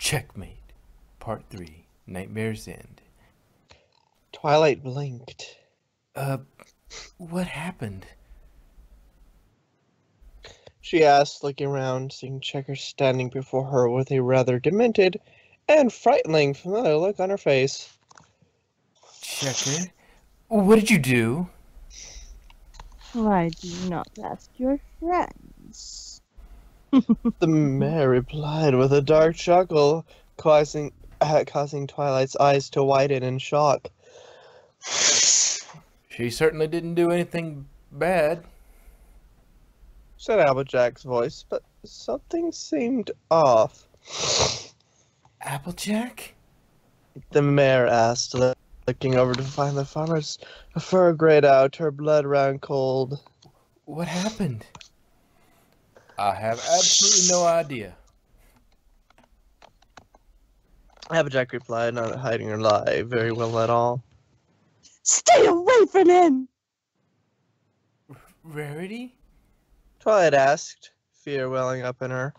Checkmate. Part 3. Nightmare's End. Twilight blinked. What happened? She asked, looking around, seeing Checker standing before her with a rather demented and frightening familiar look on her face. Checker? What did you do? Why do you not ask your friends? The mayor replied with a dark chuckle, causing Twilight's eyes to widen in shock. She certainly didn't do anything bad, said Applejack's voice, but something seemed off. Applejack? The mayor asked, looking over to find the farmer's fur grayed out, her blood ran cold. What happened? I have absolutely no idea. Applejack replied, not hiding her lie very well at all. Stay away from him! Rarity? Twilight asked, fear welling up in her.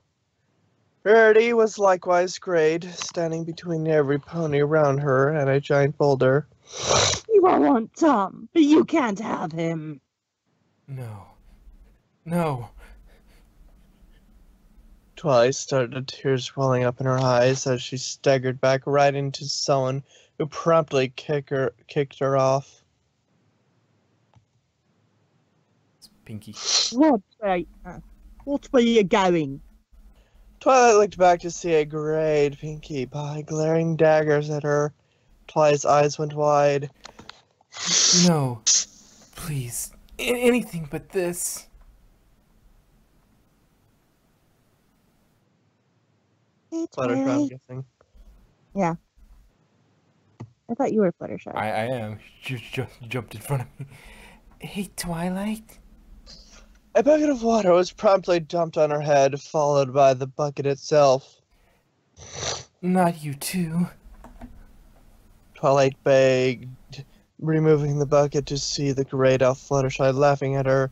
Rarity was likewise grayed, standing between every pony around her and a giant boulder. You all want Tom, but you can't have him. No. Twilight started, tears welling up in her eyes as she staggered back right into someone who promptly kicked her off. It's Pinky. What were you going? Twilight looked back to see a grayed Pinkie Pie glaring daggers at her. Twilight's eyes went wide. No. Please. Anything but this. Fluttershy, I'm guessing. Yeah. I thought you were Fluttershy. I am. You just jumped in front of me. Hey, Twilight. A bucket of water was promptly dumped on her head, followed by the bucket itself. Not you too. Twilight begged, removing the bucket to see the grayed out Fluttershy laughing at her.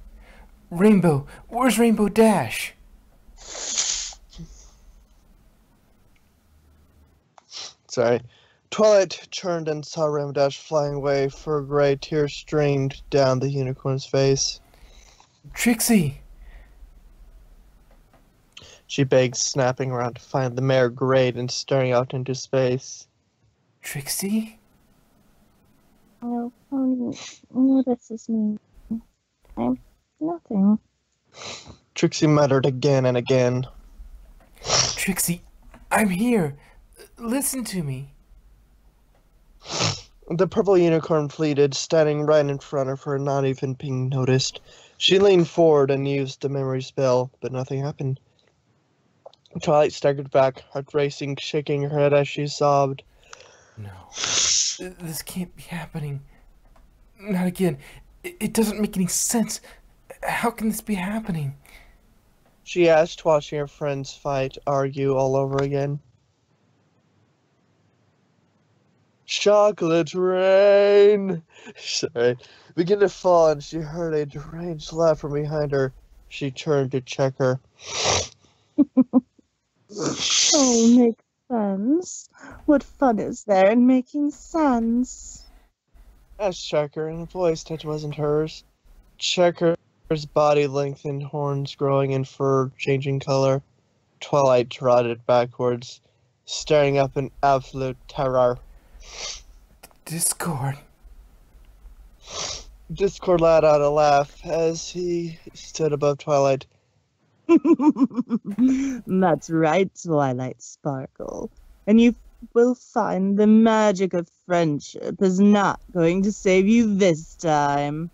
Rainbow. Where's Rainbow Dash? Sorry. Twilight turned and saw Rainbow Dash flying away, fur gray tears streamed down the unicorn's face. Trixie. She begged, snapping around to find the mare grayed and staring out into space. Trixie? Oh, pony, this is me. I'm nothing. Trixie muttered again and again. Trixie, I'm here. Listen to me. The purple unicorn pleaded, standing right in front of her, not even being noticed. She leaned forward and used the memory spell, but nothing happened. Twilight staggered back, heart racing, shaking her head as she sobbed. No. This can't be happening. Not again. It doesn't make any sense. How can this be happening? She asked, watching her friends fight, argue all over again. Chocolate rain! Sorry. Began to fall, and she heard a deranged laugh from behind her. She turned to check her. Oh, makes sense. What fun is there in making sense? Asked Checker in a voice that wasn't hers. Checker's body lengthened, horns growing and fur changing color. Twilight trotted backwards, staring up in absolute terror. Discord. Discord let out a laugh as he stood above Twilight. That's right, Twilight Sparkle. And you will find the magic of friendship is not going to save you this time.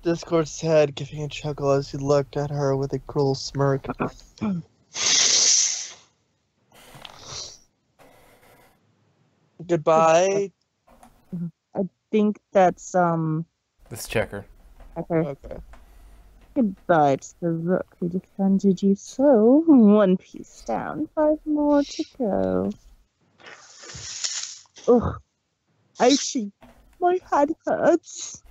Discord said, giving a chuckle as he looked at her with a cruel smirk. Goodbye. I think that's, This Checker. Okay. Goodbye to the rook who defended you so. 1 piece down, 5 more to go. Ugh. Ouchie. My head hurts.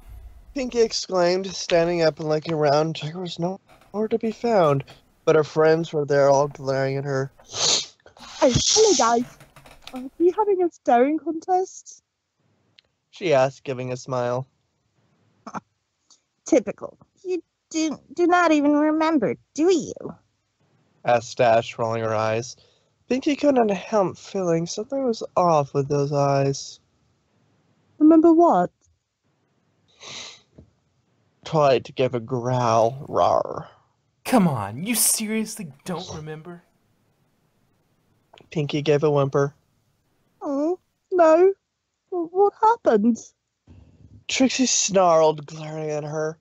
Pinkie exclaimed, standing up and looking around. Checker was nowhere to be found, but her friends were there all glaring at her. Oh, hello guys. Are we having a staring contest? She asked, giving a smile. Typical. You do not even remember, do you? Asked Stash, rolling her eyes. Pinky couldn't help feeling something was off with those eyes. Remember what? Twilight gave a growl. Rawr. Come on, you seriously don't remember? Pinky gave a whimper. Oh, no. What happened? Trixie snarled, glaring at her.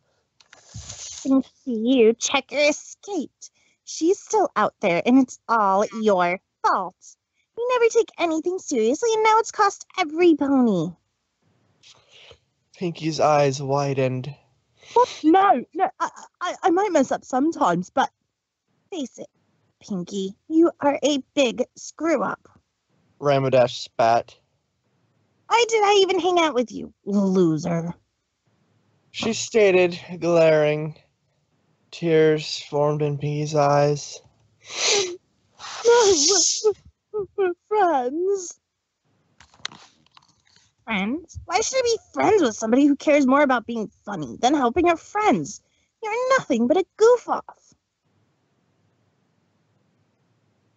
Thanks to you, Checker escaped. She's still out there, and it's all your fault. You never take anything seriously, and now it's cost every pony. Pinky's eyes widened. What? No, I might mess up sometimes, but face it, Pinky, you are a big screw-up. Rainbow Dash spat. Why did I even hang out with you, loser? She stated, glaring. Tears formed in Pinky's eyes. No, we're friends. Friends? Why should I be friends with somebody who cares more about being funny than helping her friends? You're nothing but a goof-off.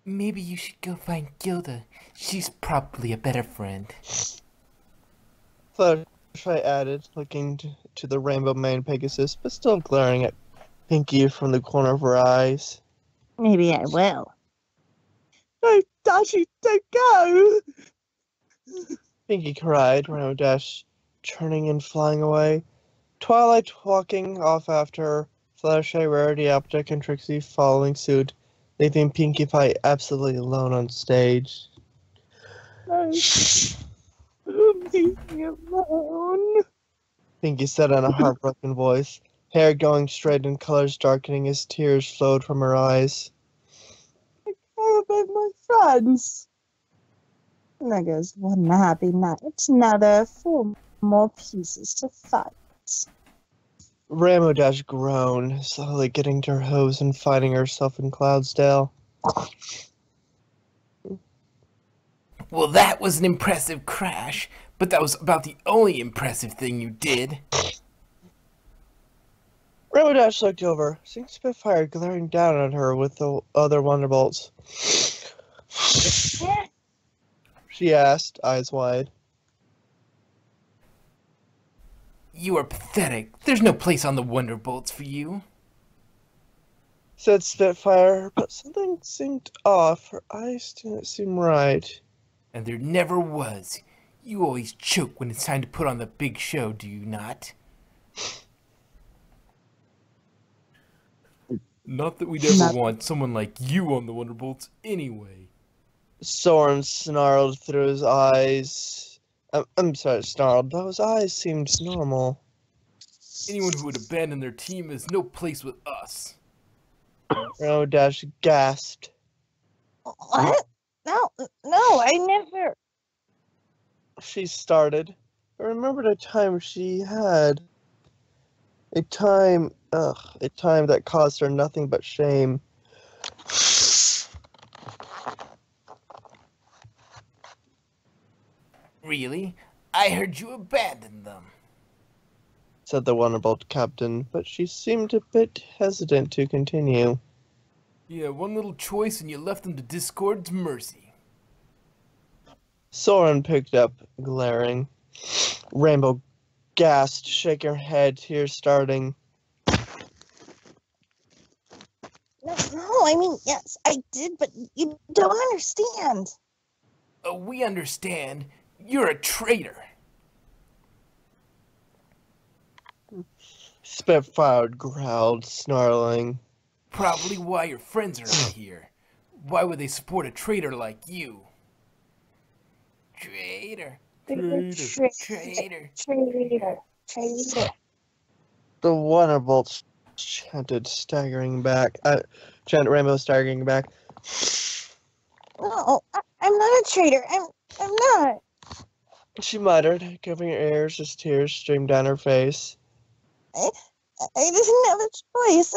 Maybe you should go find Gilda. She's probably a better friend. Fluttershy added, looking to the rainbow mane Pegasus, but still glaring at Pinky from the corner of her eyes. Maybe I will. No, Dashy, don't go! Pinky cried, Rainbow Dash turning and flying away. Twilight walking off after her, Fluttershy, Rarity, Applejack, and Trixie following suit, leaving Pinkie Pie absolutely alone on stage. No. Leave me alone. Pinky said in a heartbroken voice, hair going straight and colors darkening as tears flowed from her eyes. I care about my friends. And there goes one happy night. Now there are 4 more pieces to fight. Rainbow Dash groaned, slowly getting to her hooves and finding herself in Cloudsdale. Well, that was an impressive crash, but that was about the only impressive thing you did. Rainbow Dash looked over, seeing Spitfire glaring down at her with the other Wonderbolts. She asked, eyes wide. You are pathetic. There's no place on the Wonderbolts for you. Said Spitfire, but something seemed off. Her eyes didn't seem right. And there never was. You always choke when it's time to put on the big show, do you not? Not that we'd ever want someone like you on the Wonderbolts anyway. Soren snarled through his eyes. I'm sorry, snarled. Those eyes seemed normal. Anyone who would abandon their team has no place with us. Rainbow Dash gasped. What? No, I never. She started. I remembered a time she had. A time that caused her nothing but shame. Really? I heard you abandoned them. Said the Wonderbolt captain, but she seemed a bit hesitant to continue. Yeah, one little choice and you left them to Discord's mercy. Soren picked up, glaring. Rainbow gasped, shaking her head, tears starting. No, I mean, yes, I did, but you don't understand. We understand. You're a traitor. Spitfire growled, snarling. Probably why your friends are not here. Why would they support a traitor like you? Traitor. Traitor. The Wonderbolts chanted, chanted Rainbow, staggering back. No, I'm not a traitor. I'm not. She muttered, covering her ears as tears streamed down her face. I didn't have a choice.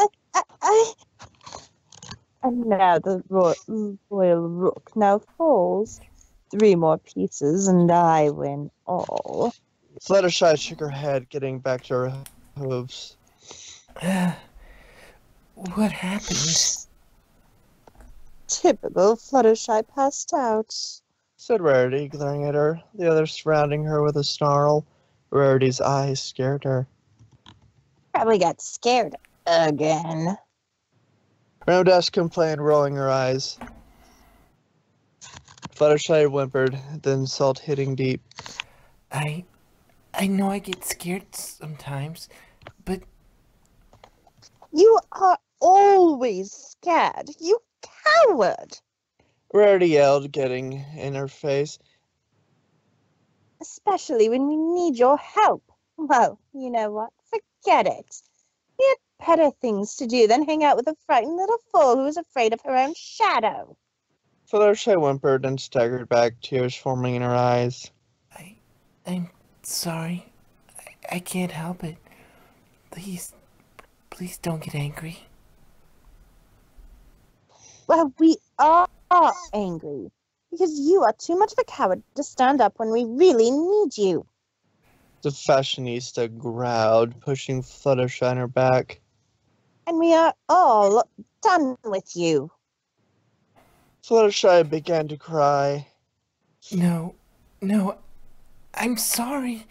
And now the royal rook now falls. 3 more pieces, and I win all. Fluttershy shook her head, getting back to her hooves. What happened? Typical Fluttershy passed out. Said Rarity, glaring at her, the others surrounding her with a snarl. Rarity's eyes scared her. Probably got scared again. Ramdash complained, rolling her eyes. Fluttershy whimpered, then salt hitting deep. I know I get scared sometimes, but You are always scared, you coward! Rarity yelled, getting in her face. Especially when we need your help. Well, you know what? Forget it. We had better things to do than hang out with a frightened little fool who is afraid of her own shadow. Fluttershy whimpered and staggered back, tears forming in her eyes. I'm sorry. I can't help it. Please don't get angry. Well, we are angry. Because you are too much of a coward to stand up when we really need you. The fashionista growled, pushing Fluttershy on her back. And we are all done with you. Fluttershy began to cry. No, I'm sorry.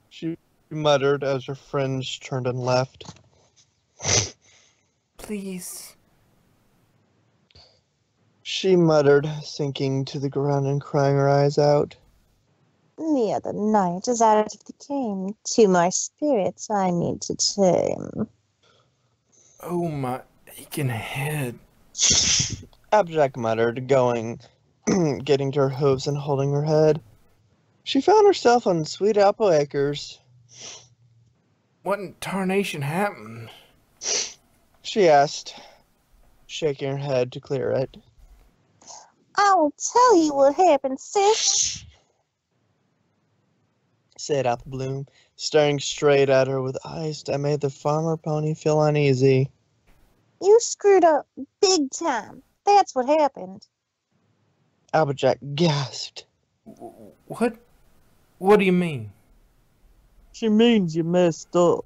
She muttered as her friends turned and left. Please. She muttered, sinking to the ground and crying her eyes out. The other night is out of the game. 2 more spirits I need to tame. Oh my aching head. Applejack muttered, getting to her hooves and holding her head. She found herself on Sweet Apple Acres. What in tarnation happened? She asked, shaking her head to clear it. I'll tell you what happened, sis. Said Apple Bloom, staring straight at her with eyes that made the farmer pony feel uneasy. You screwed up big time. That's what happened. Applejack gasped. What? What do you mean? She means you messed up.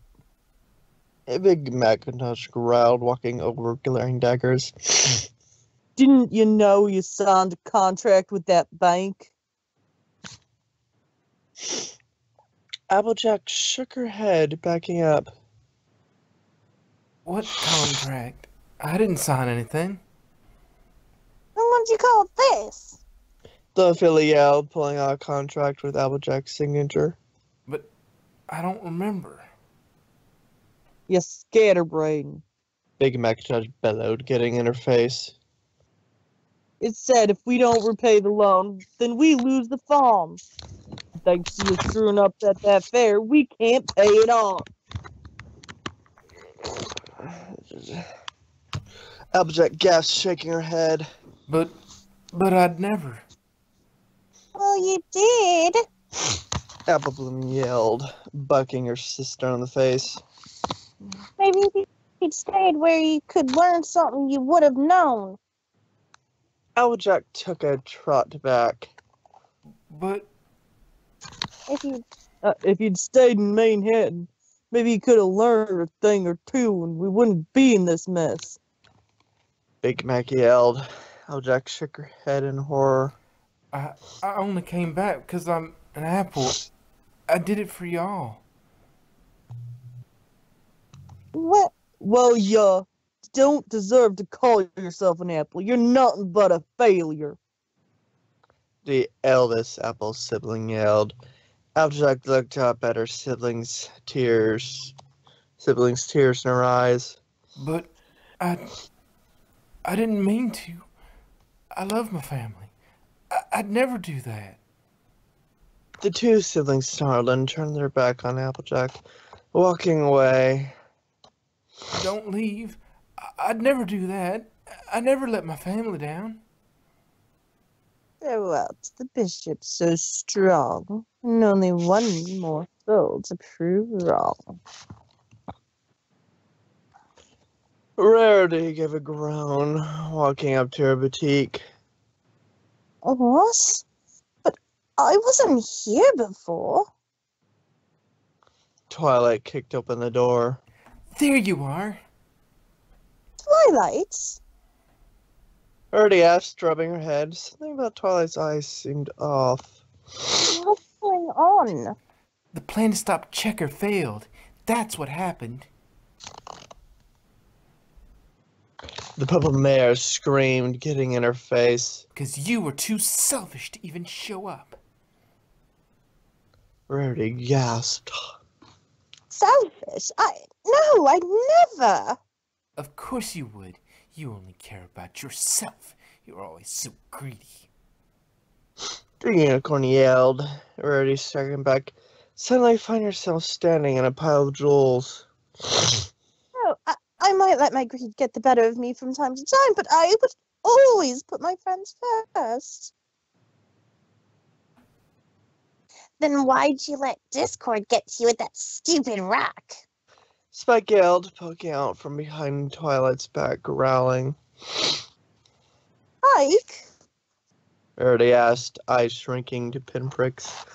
A big Macintosh growled, walking over glaring daggers. Didn't you know you signed a contract with that bank? Applejack shook her head, backing up. What contract? I didn't sign anything. And what'd you call this? The filly yelled, pulling out a contract with Applejack's signature. But I don't remember. You scatterbrain. Big Macintosh bellowed, getting in her face. It said if we don't repay the loan, then we lose the farm. Thanks to you screwing up at that fair, we can't pay it off. Applejack gasped, shaking her head. But I'd never. Well, you did. Apple Bloom yelled, bucking her sister on the face. Maybe if you'd stayed where you could learn something you would have known. Applejack took a trot back. But If If you'd stayed in Manhattan, maybe you could have learned a thing or two and we wouldn't be in this mess. Big Mac yelled. Applejack shook her head in horror. I only came back because I'm an apple. I did it for y'all. what? Well, you don't deserve to call yourself an apple. You're nothing but a failure. The eldest Apple sibling yelled. Applejack looked up at her siblings' tears in her eyes. But I didn't mean to. I love my family. I'd never do that. The two siblings snarled and turned their back on Applejack, walking away. Don't leave. I'd never do that. I never let my family down. Farewell to the bishop so strong, and only one more soul to prove wrong. Rarity gave a groan, walking up to her boutique. What? But I wasn't here before. Twilight kicked open the door. There you are. Twilight? Rarity asked, rubbing her head. Something about Twilight's eyes seemed off. What's going on? The plan to stop Checker failed. That's what happened. The purple mare screamed, getting in her face. Because you were too selfish to even show up. Rarity gasped. Selfish? No, I'd never. Of course you would. You only care about yourself. You're always so greedy. The unicorn yelled. Rarity striking back. Suddenly find herself standing in a pile of jewels. No, I might let my greed get the better of me from time to time, but I would always put my friends first. Then why'd you let Discord get to you with that stupid rock? Spike yelled, poking out from behind Twilight's back, growling. Ike? Rarity asked, eyes shrinking to pinpricks.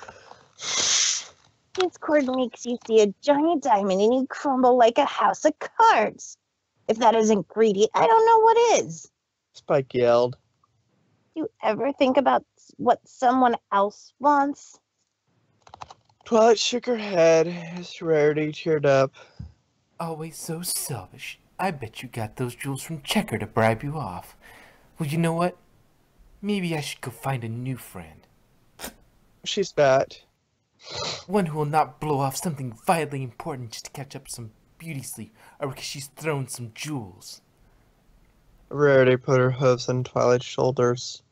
Discord makes you see a giant diamond and you crumble like a house of cards. If that isn't greedy, I don't know what is. Spike yelled. Do you ever think about what someone else wants? Twilight shook her head as Rarity teared up. Always so selfish. I bet you got those jewels from Checker to bribe you off. Well, you know what? Maybe I should go find a new friend. She spat. One who will not blow off something vitally important just to catch up some beauty sleep or because she's thrown some jewels. Rarity put her hooves on Twilight's shoulders.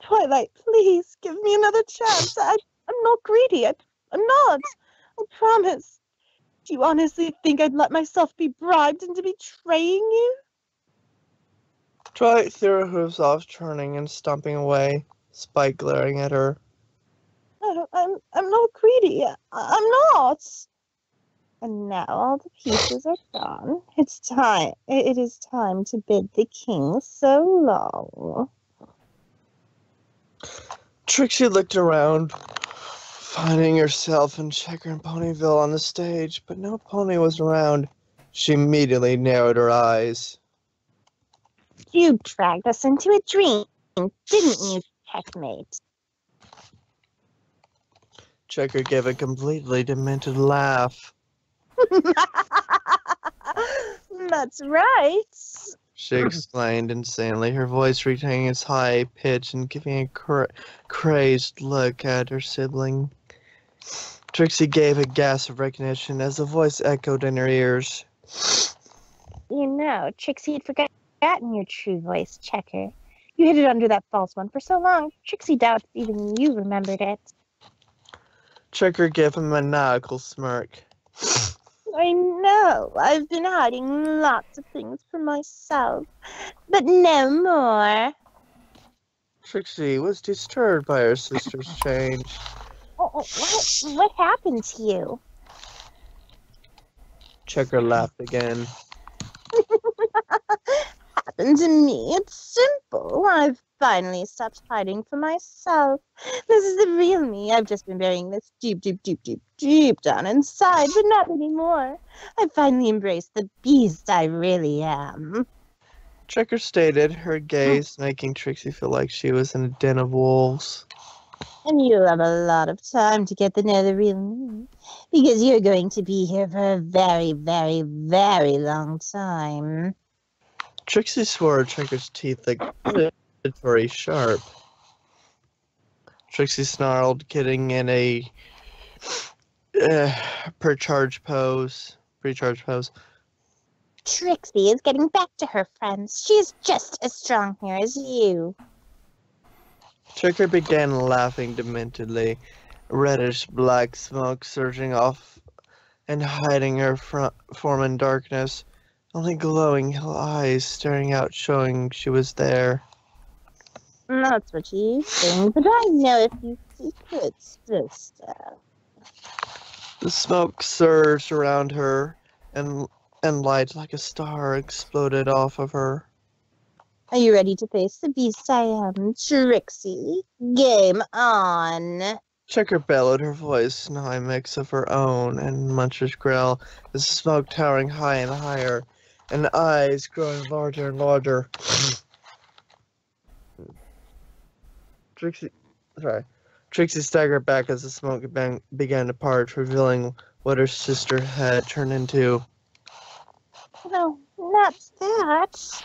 Twilight, please give me another chance. I'm not greedy. I'm not. I promise. Do you honestly think I'd let myself be bribed into betraying you? Twilight threw her hooves off, turning and stomping away, Spike glaring at her. I'm not greedy. I'm not. And now all the pieces are gone. It's time. It is time to bid the king so long. Trixie looked around, finding herself in Checker and Ponyville on the stage, but no pony was around. She immediately narrowed her eyes. You dragged us into a dream, didn't you, checkmate? Checker gave a completely demented laugh. That's right. She exclaimed insanely, her voice reaching its high pitch and giving a crazed look at her sibling. Trixie gave a gasp of recognition as the voice echoed in her ears. You know, Trixie had forgotten your true voice, Checker. You hid it under that false one for so long, Trixie doubts even you remembered it. Checker gave a maniacal smirk. I know, I've been hiding lots of things from myself, but no more. Trixie was disturbed by her sister's change. What happened to you? Checker laughed again. Happened to me. It's simple. I've finally stopped hiding from myself. This is the real me. I've just been burying this deep down inside, but not anymore. I finally embraced the beast I really am. Checker stated, her gaze making Trixie feel like she was in a den of wolves. And you'll have a lot of time to get to know the real me, because you're going to be here for a very, very, very long time. Trixie swore Checker's teeth looked very sharp. Trixie snarled, getting in a pre-charge pose. Trixie is getting back to her friends. She's just as strong here as you. Checker began laughing dementedly, reddish-black smoke surging off and hiding her form in darkness, only glowing eyes staring out showing she was there. That's what you think, but I know a few secrets, sister. The smoke surged around her and light like a star exploded off of her. Are you ready to face the beast I am, Trixie? Game on! Checker bellowed, her voice now a mix of her own and Muncher's growl, the smoke towering high and higher, and eyes growing larger and larger. Trixie staggered back as the smoke began to part, revealing what her sister had turned into. No, not that.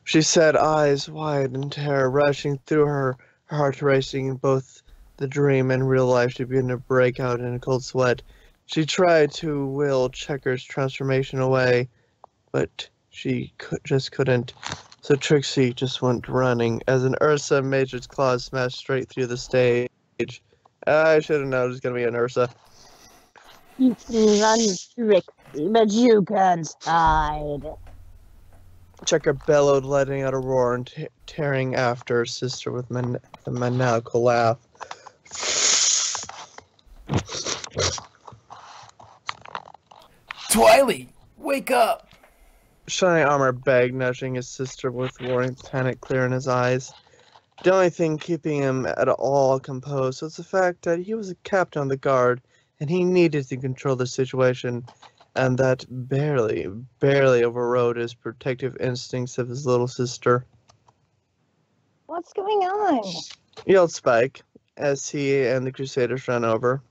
She said, eyes wide in terror rushing through her heart racing, both the dream and real life to begin to break out in a cold sweat. She tried to will Checker's transformation away, but she just couldn't. So Trixie just went running as an Ursa Major's claws smashed straight through the stage. I should have known it was going to be an Ursa. You can run, Trixie, but you can't hide. Checker bellowed, letting out a roar and tearing after her sister with a maniacal laugh. Twilight, wake up! Shining Armor begged, nudging his sister with warning panic clear in his eyes. The only thing keeping him at all composed was the fact that he was a captain on the guard, and he needed to control the situation, and that barely overrode his protective instincts of his little sister. What's going on? Yelled Spike, as he and the Crusaders ran over.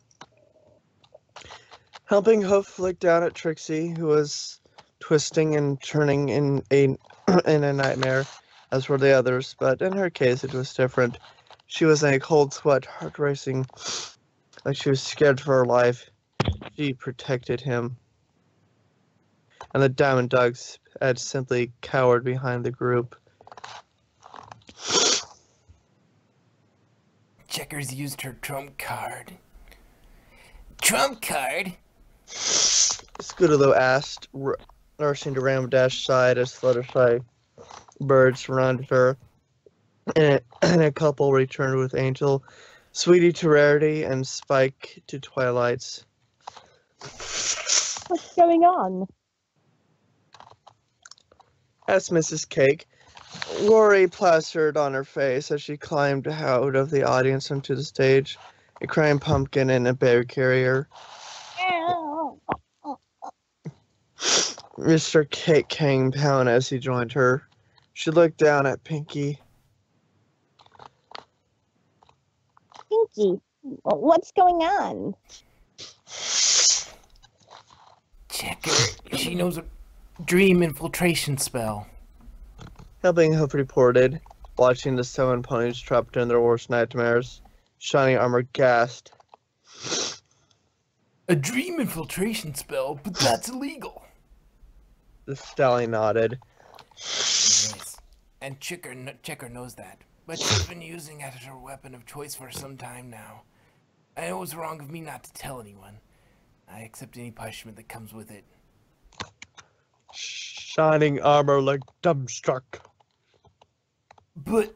Helping Hoof looked down at Trixie, who was twisting and turning in a nightmare, as were the others, but in her case it was different. She was in a cold sweat, heart racing, like she was scared for her life. She protected him. And the Diamond Dogs had simply cowered behind the group. Checkers used her trump card. Trump card? Scootaloo asked, rushing to Ramdash's side as Fluttershy birds surrounded her, and a couple returned with Angel, Sweetie to Rarity, and Spike to Twilight's. What's going on? Asked Mrs. Cake. Rory plastered on her face as she climbed out of the audience onto the stage, a crying pumpkin and a bear carrier. Mr. Cake came down as he joined her. She looked down at Pinky. Pinky, what's going on? Checker, she knows a dream infiltration spell. Helping Hope reported, watching the 7 ponies trapped in their worst nightmares. Shining Armor gasped. A dream infiltration spell? But that's illegal. The stallion nodded. Yes. And Checker knows that. But she's been using it as her weapon of choice for some time now. I know it was wrong of me not to tell anyone. I accept any punishment that comes with it. Shining Armor looked dumbstruck. But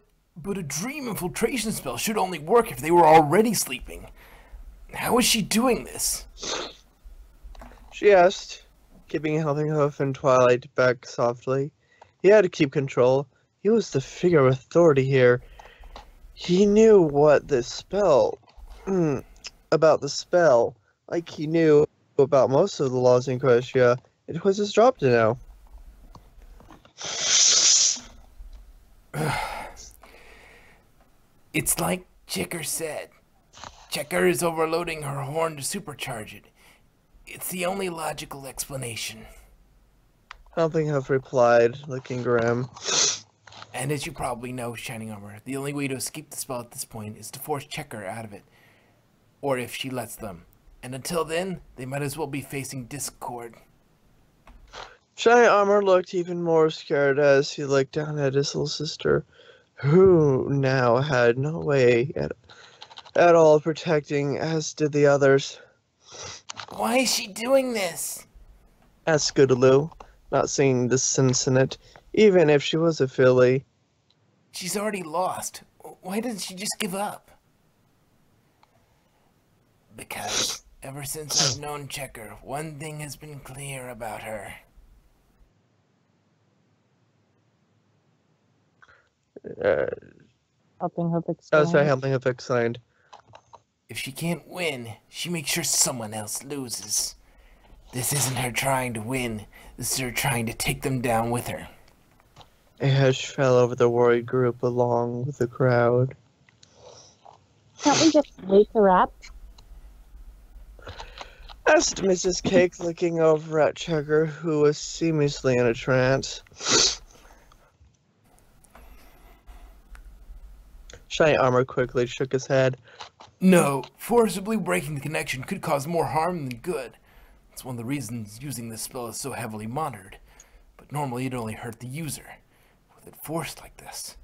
a dream infiltration spell should only work if they were already sleeping. How is she doing this? She asked, keeping Helping Hoof and Twilight back softly. He had to keep control. He was the figure of authority here. He knew what the spell... about the spell. Like he knew about most of the laws in Croatia. It was his job to know. It's like Checker said. Checker is overloading her horn to supercharge it. It's the only logical explanation. Helping Hoof replied, looking grim. And as you probably know, Shining Armor, the only way to escape the spell at this point is to force Checker out of it. Or if she lets them. And until then, they might as well be facing discord. Shining Armor looked even more scared as he looked down at his little sister, who now had no way at all protecting, as did the others. Why is she doing this? Asked Scootaloo, not seeing the sense in it, even if she was a filly. She's already lost. Why doesn't she just give up? Because Ever since I've known Checker, one thing has been clear about her. Helping her That's explain. helping Hooves explained. If she can't win, she makes sure someone else loses. This isn't her trying to win. This is her trying to take them down with her. A hush fell over the worried group along with the crowd. Can't we just wake her up? Asked Mrs. Cake, looking over at Checker, who was seamlessly in a trance. Shiny Armor quickly shook his head. No, forcibly breaking the connection could cause more harm than good. That's one of the reasons using this spell is so heavily monitored. But normally it'd only hurt the user. With it forced like this,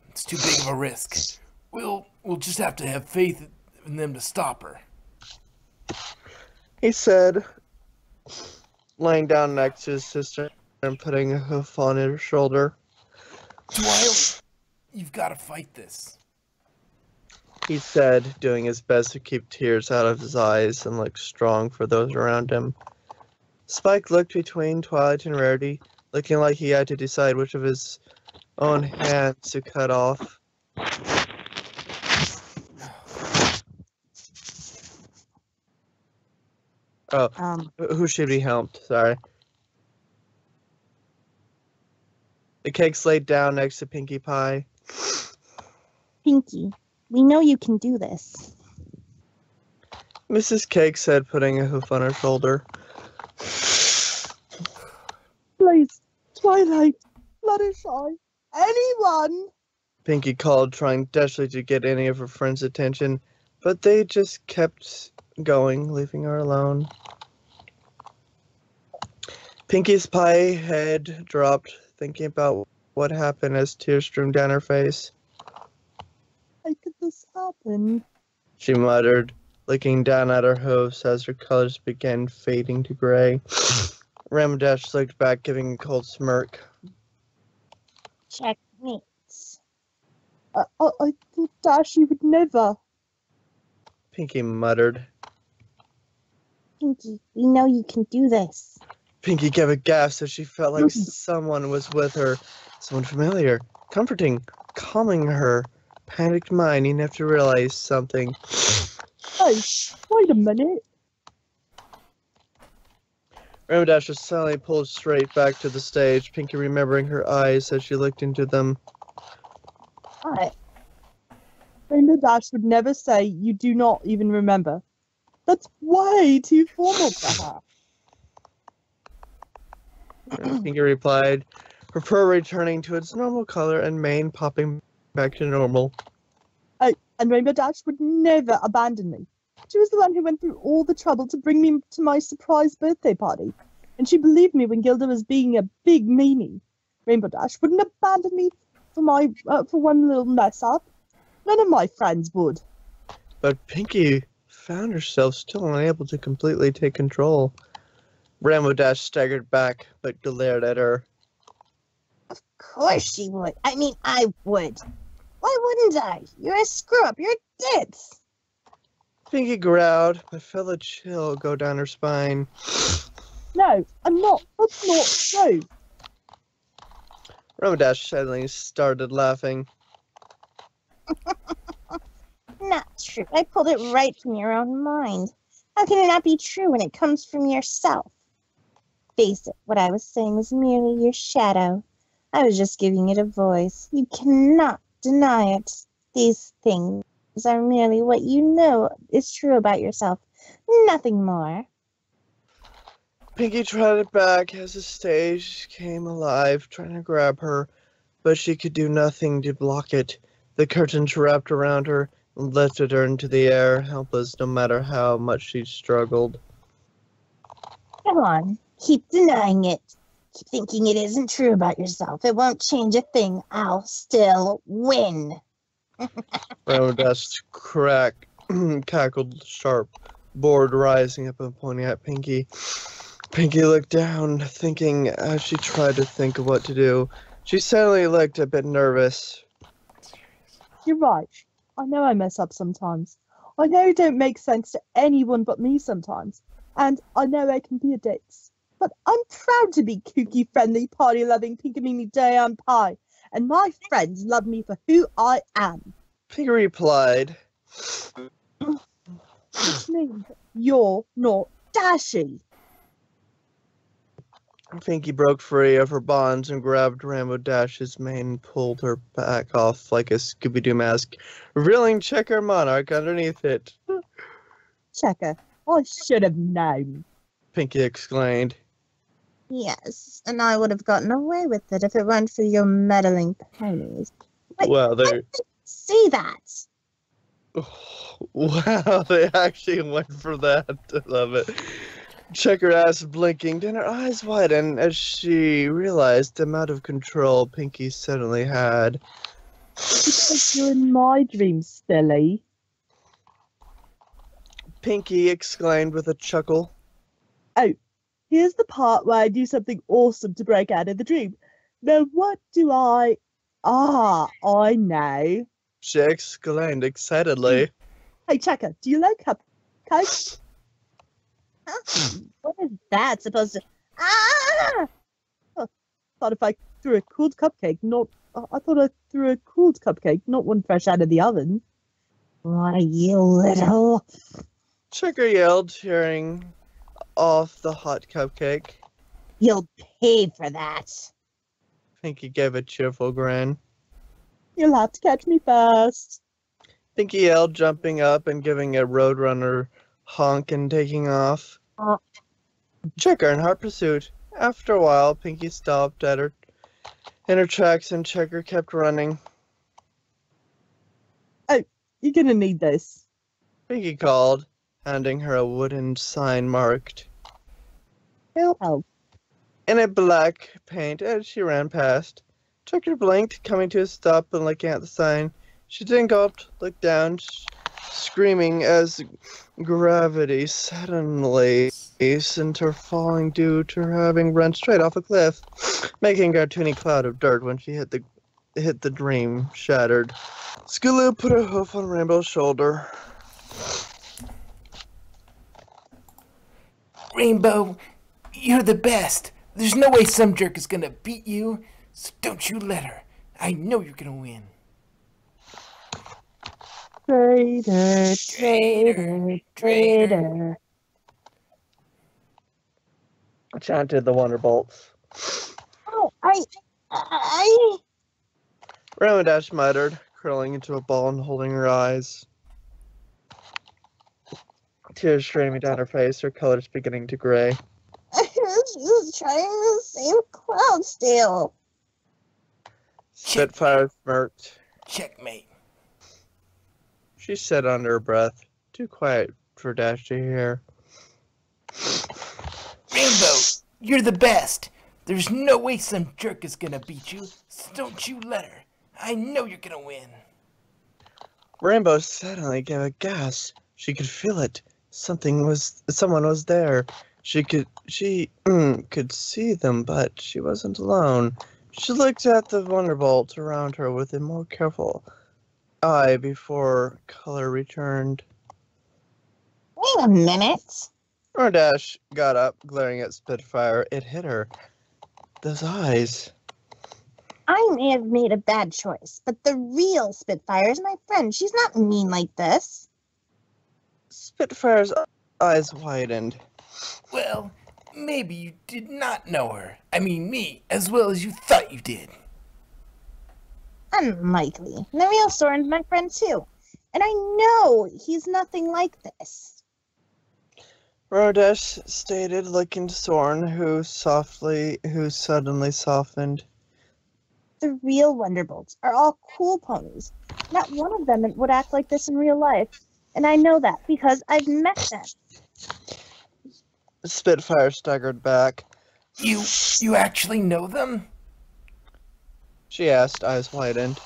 it's too big of a risk. We'll just have to have faith in them to stop her. He said, lying down next to his sister and putting a hoof on her shoulder. Twilight, you've got to fight this. He said, doing his best to keep tears out of his eyes and look strong for those around him. Spike looked between Twilight and Rarity, looking like he had to decide which of his own hands to cut off. Oh, who should be helped? Sorry. The Cakes laid down next to Pinkie Pie. Pinkie, we know you can do this. Mrs. Cake said, putting a hoof on her shoulder. Please, Twilight, Fluttershy, anyone! Pinkie called, trying desperately to get any of her friends' attention, but they just kept going, leaving her alone. Pinkie's pie head dropped, thinking about what happened as tears streamed down her face. How could this happen? She muttered, looking down at her hooves as her colors began fading to gray. Ramadasht looked back, giving a cold smirk. Checkmate. I thought Dashy would never. Pinkie muttered. Pinkie, we know you can do this. Pinkie gave a gasp as she felt like someone was with her. Someone familiar, comforting, calming her. Panicked mind, enough to realize something. Hey, wait a minute. Ramadasht was suddenly pulled straight back to the stage, Pinkie remembering her eyes as she looked into them. What? Rainbow Dash would never say you do not even remember. That's way too formal for her. Pinkie replied, her fur returning to its normal color and mane popping back to normal. And Rainbow Dash would never abandon me. She was the one who went through all the trouble to bring me to my surprise birthday party. And she believed me when Gilda was being a big meanie. Rainbow Dash wouldn't abandon me for one little mess up. None of my friends would. But Pinkie found herself still unable to completely take control. Ramadasht staggered back, but glared at her. Of course she would. I mean, I would. Why wouldn't I? You're a screw-up. You're a ditz. Pinkie growled, but felt a chill go down her spine. No, I'm not. That's not true. Ramadasht suddenly started laughing. Not true. I pulled it right from your own mind. How can it not be true when it comes from yourself? Face it, what I was saying was merely your shadow. I was just giving it a voice. You cannot deny it. These things are merely what you know is true about yourself. Nothing more. Pinkie trotted back as the stage came alive, trying to grab her, but she could do nothing to block it. The curtains wrapped around her and lifted her into the air, helpless no matter how much she struggled. Come on. Keep denying it. Keep thinking it isn't true about yourself. It won't change a thing. I'll still win. Ramadasht cackled sharp, bored, rising up and pointing at Pinkie. Pinkie looked down, thinking as she tried to think of what to do. She suddenly looked a bit nervous. You're right. I know I mess up sometimes. I know it don't make sense to anyone but me sometimes, and I know I can be a ditz. But I'm proud to be kooky, friendly, party-loving, Pinkamini Diane Pie, and my friends love me for who I am. Pinky replied, Which means you're not Dashy. Pinky broke free of her bonds and grabbed Rambo Dash's mane and pulled her back off like a Scooby-Doo mask, revealing Checker Monarch underneath it. Checker, I should have known. Pinky exclaimed. Yes, and I would have gotten away with it if it weren't for your meddling ponies. Wait, Well, I they didn't see that. wow, they actually went for that. I love it. Checker asked, blinking, then her eyes widened as she realized the amount of control Pinky suddenly had. Because you're in my dreams, silly. Pinky exclaimed with a chuckle. Oh, here's the part where I do something awesome to break out of the dream. Now, what do I... Ah, I know. She exclaimed excitedly. Hey, Checker, do you like cupcakes? What is that supposed to? Ah! Thought if I threw a cooled cupcake, I thought I threw a cooled cupcake, not one fresh out of the oven. Why, you little. Checker yelled, tearing off the hot cupcake. You'll pay for that. Pinky gave a cheerful grin. You'll have to catch me first. Pinky yelled, jumping up and giving a roadrunner honk and taking off. Checker in hot pursuit. After a while, Pinky stopped in her tracks and Checker kept running. Oh, you're gonna need this. Pinky called, handing her a wooden sign marked Help. in a black paint as she ran past. Checker blinked, coming to a stop and looking at the sign. She then gulped, looked down, screaming as gravity suddenly sent her falling due to her having run straight off a cliff, making a cartoony cloud of dirt when she hit the dream, shattered. Skulu put a hoof on Rainbow's shoulder. Rainbow, you're the best. There's no way some jerk is gonna beat you, so don't you let her. I know you're gonna win. Traitor, Traitor, traitor. Chanted the Wonderbolts. Oh, I. Rainbow muttered, curling into a ball and holding her eyes. Tears streaming down her face, her colors beginning to gray. She's trying the same cloud still. Spitfire smirked. Checkmate. She said under her breath, too quiet for Dash to hear. Rainbow, you're the best. There's no way some jerk is gonna beat you, so don't you let her. I know you're gonna win. Rainbow suddenly gave a gasp. She could feel it. Someone was there. She could see them, but she wasn't alone. She looked at the Wonderbolts around her with a more careful eye before color returned. Wait a minute. Dash got up, glaring at Spitfire. It hit her. Those eyes. I may have made a bad choice, but the real Spitfire is my friend. She's not mean like this. Spitfire's eyes widened. Well, maybe you did not know her. I mean me, as well as you thought you did. Unlikely. The real Soren's my friend too. And I know he's nothing like this. Rodesh stated, looking to Soren, who suddenly softened. The real Wonderbolts are all cool ponies. Not one of them would act like this in real life. And I know that because I've met them. Spitfire staggered back. You actually know them? She asked, eyes widened.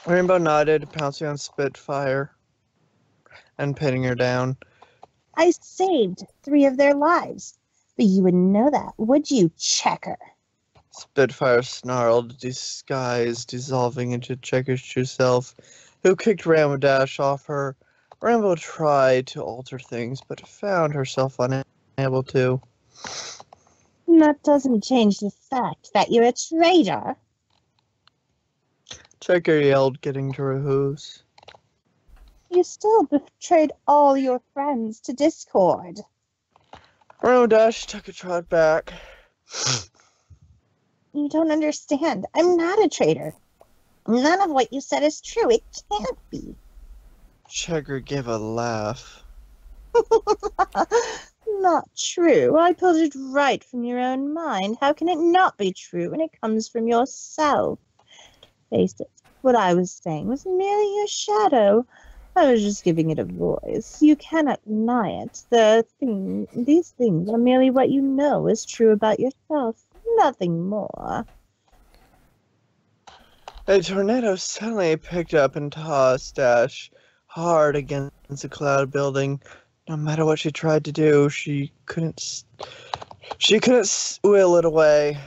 Rainbow nodded, pouncing on Spitfire and pinning her down. I saved 3 of their lives. But you wouldn't know that, would you, Checker? Spitfire snarled, disguise dissolving into Checker's true self, who kicked Rainbow Dash off her Rainbow tried to alter things, but found herself unable to. That doesn't change the fact that you're a traitor. Checker yelled, getting to her hooves. You still betrayed all your friends to Discord. Rainbow Dash took a trot back. You don't understand. I'm not a traitor. None of what you said is true. It can't be. Checker gave a laugh. Not true. I pulled it right from your own mind. How can it not be true when it comes from yourself? Face it, what I was saying was merely your shadow. I was just giving it a voice. You cannot deny it. These things are merely what you know is true about yourself. Nothing more. A tornado suddenly picked up and tossed Dash hard against a cloud building. No matter what she tried to do, she couldn't will it away.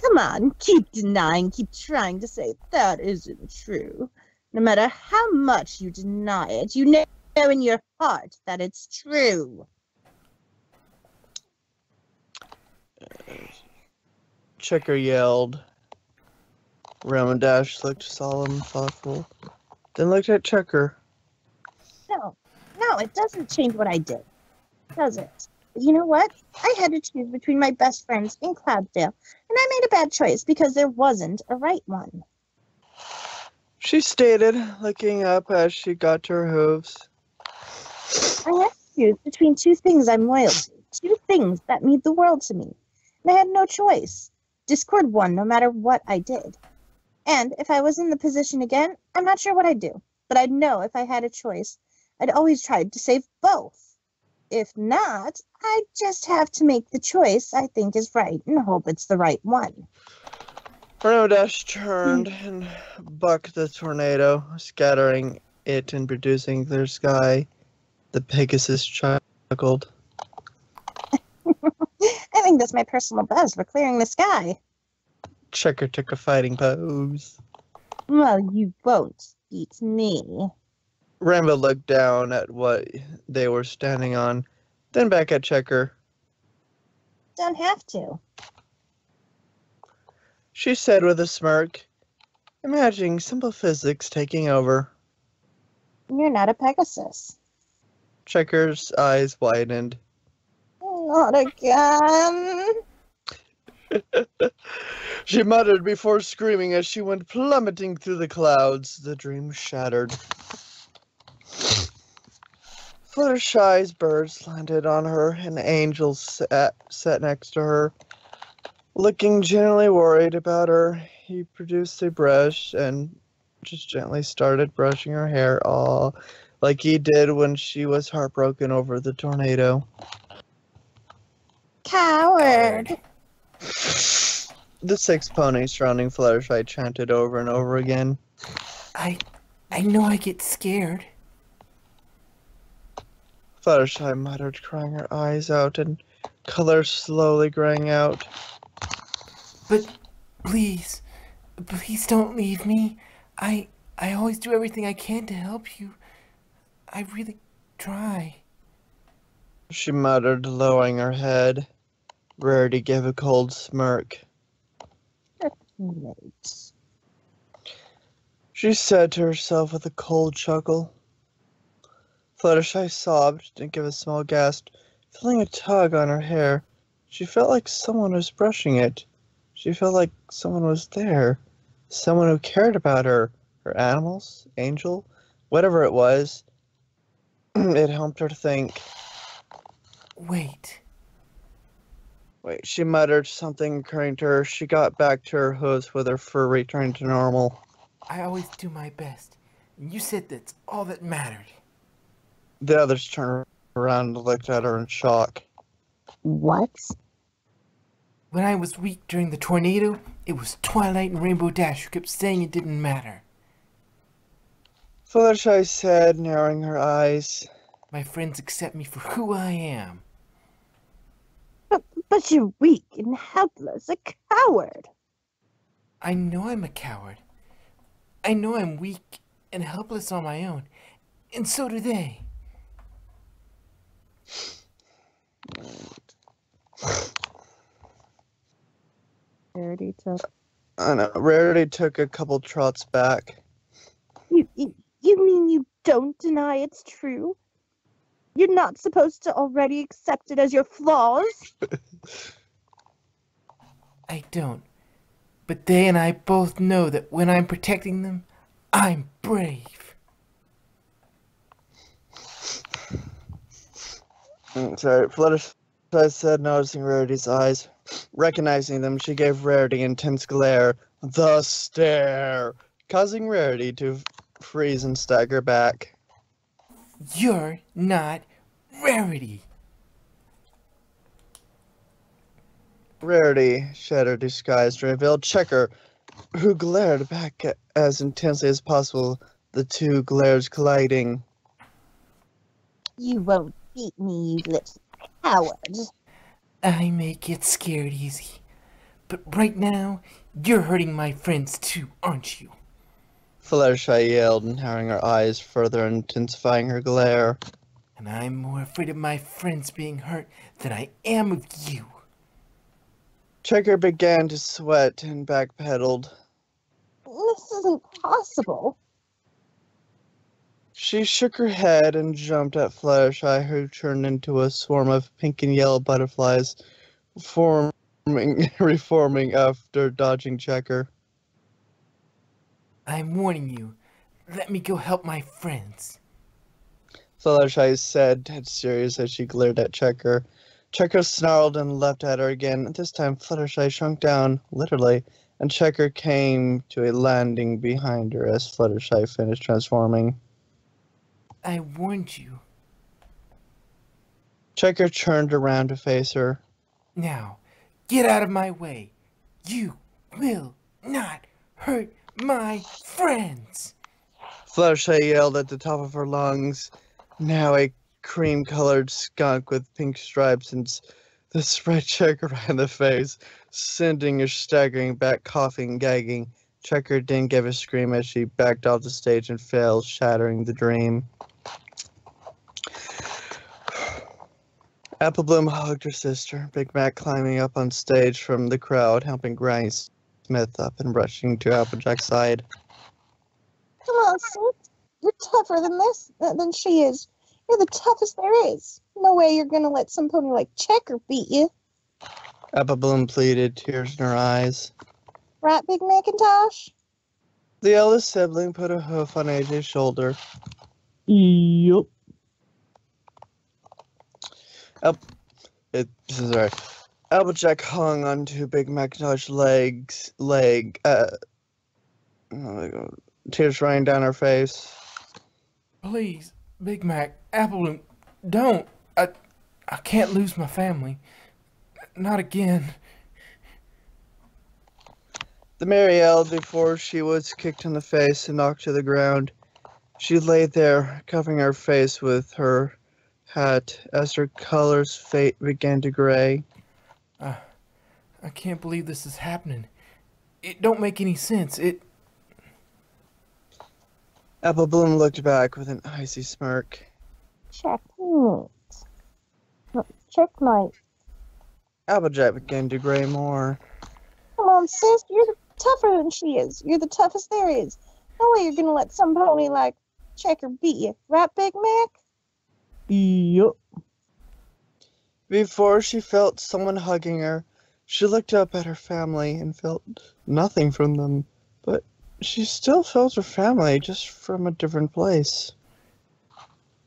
Come on, keep denying, keep trying to say that isn't true. No matter how much you deny it, you know in your heart that it's true. Checker yelled. Rainbow Dash looked solemn and thoughtful, then looked at Checker. No, it doesn't change what I did, does it? But you know what? I had to choose between my best friends in Cloudsdale, and I made a bad choice because there wasn't a right one. She stated, looking up as she got to her hooves. I had to choose between two things I'm loyal to, two things that mean the world to me, and I had no choice. Discord won no matter what I did. And if I was in the position again, I'm not sure what I'd do, but I'd know if I had a choice, I'd always try to save both. If not, I'd just have to make the choice I think is right and hope it's the right one. Rainbow Dash turned and bucked the tornado, scattering it and producing clear sky. The Pegasus chuckled. I think that's my personal best for clearing the sky. Checker took a fighting pose. Well, you won't beat me. Rainbow looked down at what they were standing on, then back at Checker. Don't have to. She said with a smirk, imagining simple physics taking over. You're not a Pegasus. Checker's eyes widened. Not again. She muttered before screaming as she went plummeting through the clouds. The dream shattered. Fluttershy's birds landed on her, and angels sat next to her. Looking genuinely worried about her, he produced a brush and just gently started brushing her hair, like he did when she was heartbroken over the tornado. Coward. The 6 ponies surrounding Fluttershy chanted over and over again. I know I get scared. Fluttershy muttered, crying her eyes out and color slowly graying out. But please don't leave me. I always do everything I can to help you. I really try. She muttered, lowering her head. Rarity gave a cold smirk. Wait. She said to herself with a cold chuckle. Fluttershy sobbed and gave a small gasp, feeling a tug on her hair. She felt like someone was brushing it. She felt like someone was there. Someone who cared about her. Her animals, angel, whatever it was. It helped her think. Wait, She muttered, something occurring to her. She got back to her hooves with her fur returning to normal. I always do my best. And you said that's all that mattered. The others turned around and looked at her in shock. What? When I was weak during the tornado, it was Twilight and Rainbow Dash who kept saying it didn't matter. Fluttershy said, narrowing her eyes. My friends accept me for who I am. But you're weak and helpless, a coward. I know I'm a coward. I know I'm weak and helpless on my own. and so do they. Rarity took. I know. Rarity took a couple trots back. You mean you don't deny it's true? You're not supposed to already accept it as your flaws? I don't. But they and I both know that when I'm protecting them, I'm brave. Sorry, Fluttershy said, noticing Rarity's eyes. Recognizing them, she gave Rarity an intense glare. The stare! Causing Rarity to freeze and stagger back. You're not Rarity. Rarity, shattered disguise, revealed Checker, who glared back as intensely as possible, the two glares colliding. You won't beat me, you little coward. I may get scared easy. But right now, you're hurting my friends too, aren't you? Fluttershy yelled, narrowing her eyes, further intensifying her glare. And I'm more afraid of my friends being hurt than I am of you. Checker began to sweat and backpedaled. This isn't possible. She shook her head and jumped at Fluttershy, who turned into a swarm of pink and yellow butterflies, reforming after dodging Checker. I'm warning you. Let me go help my friends. Fluttershy said, dead serious as she glared at Checker. Checker snarled and leapt at her again. This time Fluttershy shrunk down, literally, and Checker came to a landing behind her as Fluttershy finished transforming. I warned you. Checker turned around to face her. Now, get out of my way. You will not hurt my friends. Fluttershy yelled at the top of her lungs. Now a cream-colored skunk with pink stripes and the spread Checker right in the face, sending her staggering back, coughing, gagging. Checker didn't give a scream as she backed off the stage and fell, shattering the dream. Apple Bloom hugged her sister, Big Mac climbing up on stage from the crowd, helping Granny Smith up and rushing to Applejack's side. Come on, sis. You're tougher than she is. You're the toughest there is. No way you're gonna let some pony like Checker beat you. Apple Bloom pleaded, tears in her eyes. Right, Big Macintosh? The eldest sibling put a hoof on AJ's shoulder. Yup. Sorry. Applejack hung onto Big Macintosh's leg. Oh my God. Tears running down her face. Please, Big Mac, Apple Bloom, don't. I can't lose my family. Not again. The mare yelled before she was kicked in the face and knocked to the ground. She lay there, covering her face with her hat as her color's fate began to gray. I can't believe this is happening. It don't make any sense. Apple Bloom looked back with an icy smirk. Checkmate. Checkmate. Applejack began to gray more. Come on, sis. You're tougher than she is. You're the toughest there is. No way you're gonna let some pony like Checker beat you. Right, Big Mac? Yup. Before she felt someone hugging her, she looked up at her family and felt nothing from them, but she still felt her family, just from a different place.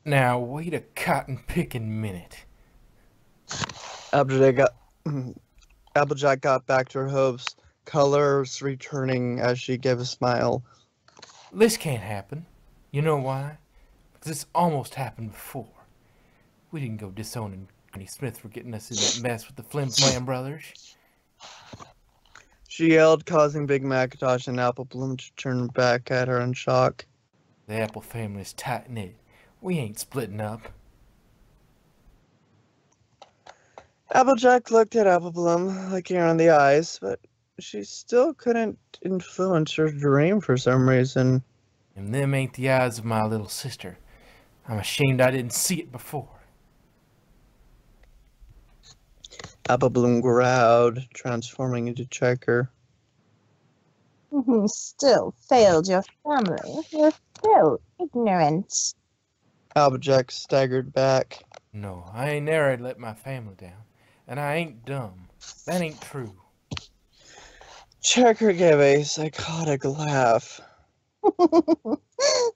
Now, wait a cotton-picking minute. Applejack got back to her hooves, colors returning as she gave a smile. This can't happen. You know why? Because this almost happened before. We didn't go disowning Granny Smith for getting us in that mess with the Flim Flam brothers. She yelled, causing Big Macintosh and Apple Bloom to turn back at her in shock. The Apple family's tight-knit. We ain't splitting up. Applejack looked at Apple Bloom, looking her in the eyes, but she still couldn't influence her dream for some reason. And them ain't the eyes of my little sister. I'm ashamed I didn't see it before. Apple Bloom growled, transforming into Checker. You still failed your family. You're still ignorant. Applejack staggered back. No, I ain't never let my family down. And I ain't dumb. That ain't true. Checker gave a psychotic laugh.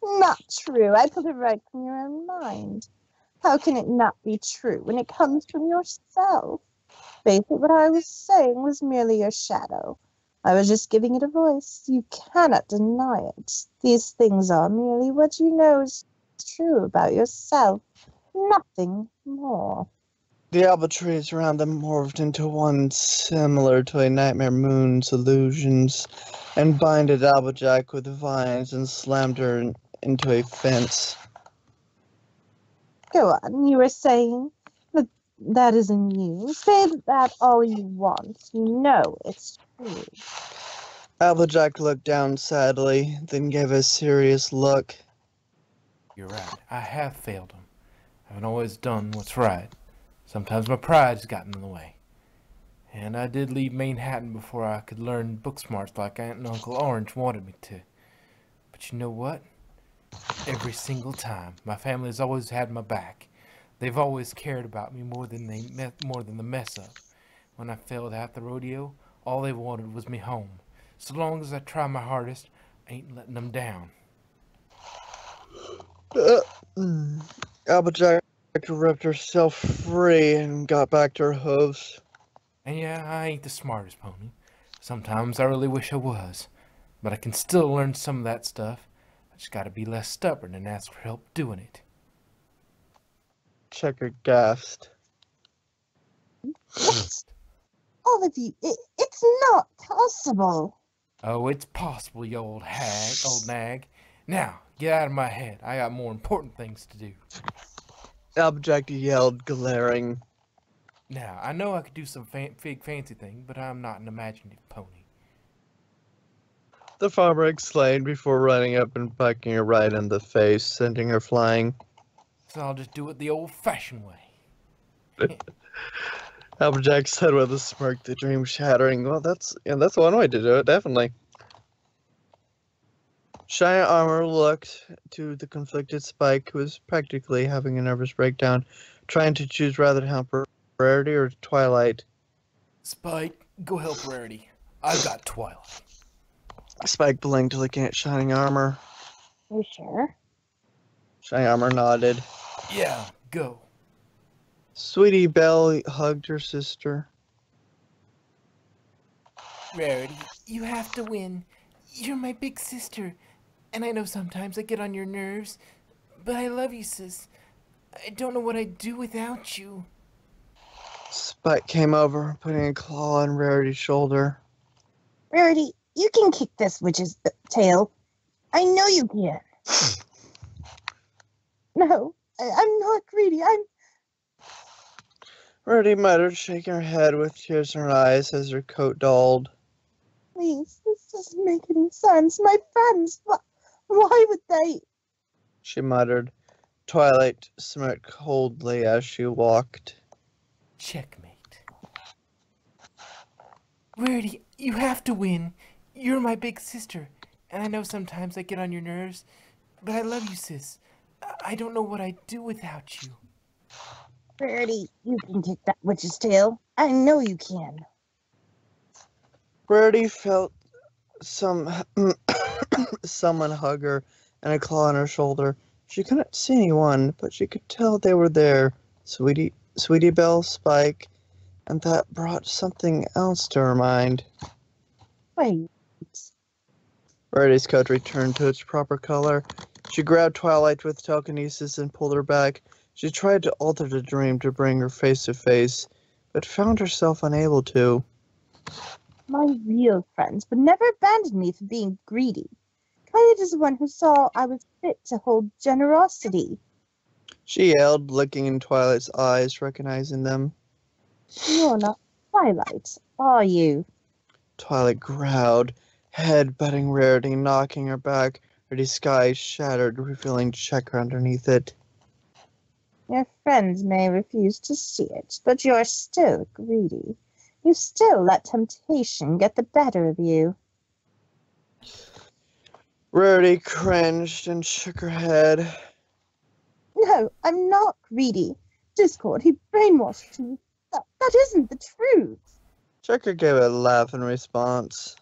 Not true. I pulled it right from your own mind. How can it not be true when it comes from yourself? Basically, what I was saying was merely your shadow. I was just giving it a voice. You cannot deny it. These things are merely what you know is true about yourself. Nothing more. The apple trees around them morphed into one similar to a Nightmare Moon's illusions, and binded Applejack with vines and slammed her into a fence. Go on, you were saying that isn't you. Say that all you want. You know it's true. Applejack looked down sadly, then gave a serious look. You're right. I have failed him. I haven't always done what's right. Sometimes my pride's gotten in the way. And I did leave Manhattan before I could learn book smarts like Aunt and Uncle Orange wanted me to. But you know what? Every single time, my family has always had my back. They've always cared about me more than the mess up. When I failed at the rodeo, all they wanted was me home. So long as I try my hardest, I ain't letting them down. Applejack ripped herself free and got back to her hooves. And yeah, I ain't the smartest pony. Sometimes I really wish I was. But I can still learn some of that stuff. I just gotta be less stubborn and ask for help doing it. Checker gasped. What? All of you, it's not possible. Oh, it's possible, you old nag. Now, get out of my head. I got more important things to do. Applejack yelled, glaring. Now, I know I could do some big fancy thing, but I'm not an imaginative pony. The farmer exclaimed before running up and bucking her right in the face, sending her flying. So I'll just do it the old-fashioned way. Applejack said with a smirk, the dream shattering. Well, that's one way to do it, definitely. Shiny Armor looked to the conflicted Spike, who was practically having a nervous breakdown, trying to choose rather to help Rarity or Twilight. Spike, go help Rarity. I've got Twilight. Spike blinked, looking at Shining Armor. You sure? Shining Armor nodded. Yeah, go. Sweetie Belle hugged her sister. Rarity, you have to win. You're my big sister. And I know sometimes I get on your nerves, but I love you, sis. I don't know what I'd do without you. Spike came over, putting a claw on Rarity's shoulder. Rarity, you can kick this witch's tail. I know you can. No, I'm not greedy. Rarity muttered, shaking her head with tears in her eyes as her coat dulled. Please, this doesn't make any sense. My friends, why would they? She muttered. Twilight smirked coldly as she walked. Checkmate. Rarity, you have to win. You're my big sister. And I know sometimes I get on your nerves, but I love you, sis. I don't know what I'd do without you. Rarity, you can kick that witch's tail. I know you can. Rarity felt someone hug her and a claw on her shoulder. She couldn't see anyone, but she could tell they were there. Sweetie Belle, Spike, and that brought something else to her mind. Wait. Rarity's coat returned to its proper color. She grabbed Twilight with telekinesis and pulled her back. She tried to alter the dream to bring her face to face, but found herself unable to. My real friends would never abandon me for being greedy. Twilight is the one who saw I was fit to hold generosity. She yelled, looking in Twilight's eyes, recognizing them. You're not Twilight, are you? Twilight growled, head butting Rarity, knocking her back. Rarity's sky shattered, revealing Checker underneath it. Your friends may refuse to see it, but you're still greedy. You still let temptation get the better of you. Rarity cringed and shook her head. No, I'm not greedy. Discord, he brainwashed me. That isn't the truth. Checker gave a laugh in response.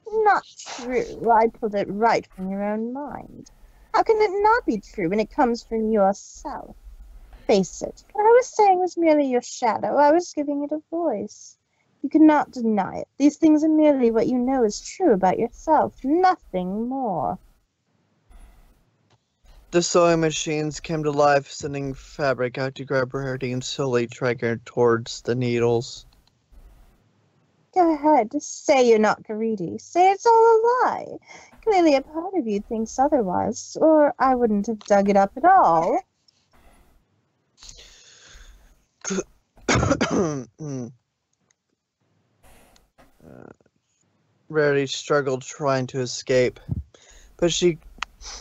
Not true. I pulled it right from your own mind. How can it not be true when it comes from yourself? Face it, what I was saying was merely your shadow. I was giving it a voice. You cannot deny it. These things are merely what you know is true about yourself, nothing more. The sewing machines came to life, sending fabric out to grab Rarity and slowly dragging her towards the needles. Go ahead, say you're not greedy. Say it's all a lie. Clearly a part of you thinks otherwise, or I wouldn't have dug it up at all. Rarity struggled trying to escape, but she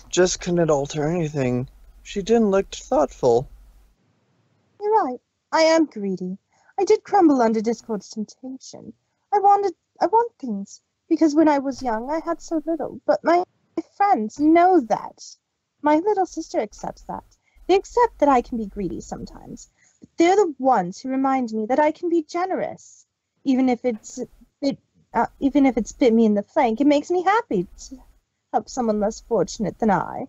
just couldn't alter anything. She didn't look thoughtful. You're right. I am greedy. I did crumble under Discord's temptation. I want things, because when I was young I had so little, but my friends know that. My little sister accepts that. They accept that I can be greedy sometimes, but they're the ones who remind me that I can be generous. Even if it's bit me in the flank, it makes me happy to help someone less fortunate than I.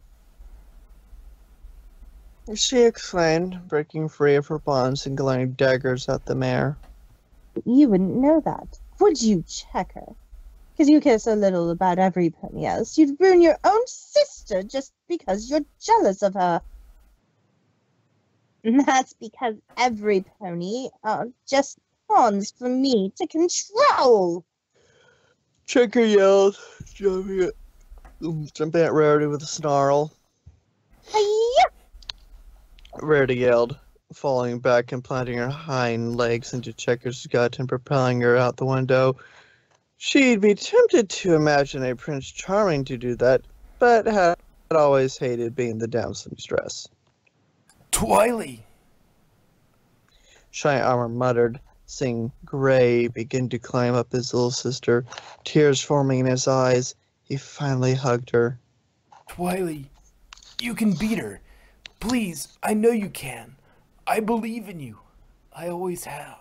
She explained, breaking free of her bonds and glaring daggers at the mare. You wouldn't know that, would you, Checker? Because you care so little about every pony else, you'd ruin your own sister just because you're jealous of her. And that's because every pony are just pawns for me to control. Checker yelled, jumping at Rarity with a snarl. Hi-ya! Rarity yelled, falling back and planting her hind legs into Checker's gut and propelling her out the window. She'd be tempted to imagine a Prince Charming to do that, but had always hated being the damsel in distress. Twily! Shiny Armor muttered, seeing Gray begin to climb up his little sister, tears forming in his eyes. He finally hugged her. Twily, you can beat her. Please, I know you can. I believe in you. I always have.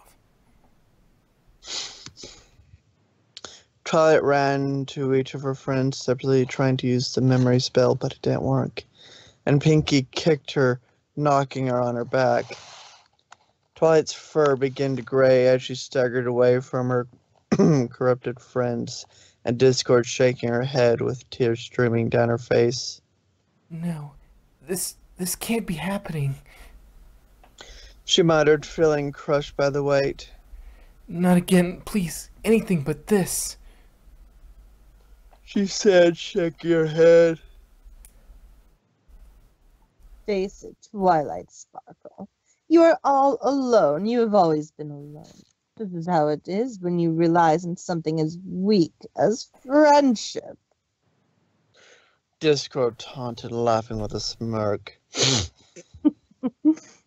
Twilight ran to each of her friends separately, trying to use the memory spell, but it didn't work. And Pinky kicked her, knocking her on her back. Twilight's fur began to gray as she staggered away from her corrupted friends, and Discord shaking her head with tears streaming down her face. No, this can't be happening. She muttered, feeling crushed by the weight. Not again, please. Anything but this. She said, shaking her head. Face it, Twilight Sparkle. You are all alone. You have always been alone. This is how it is when you rely on something as weak as friendship. Discord taunted, laughing with a smirk.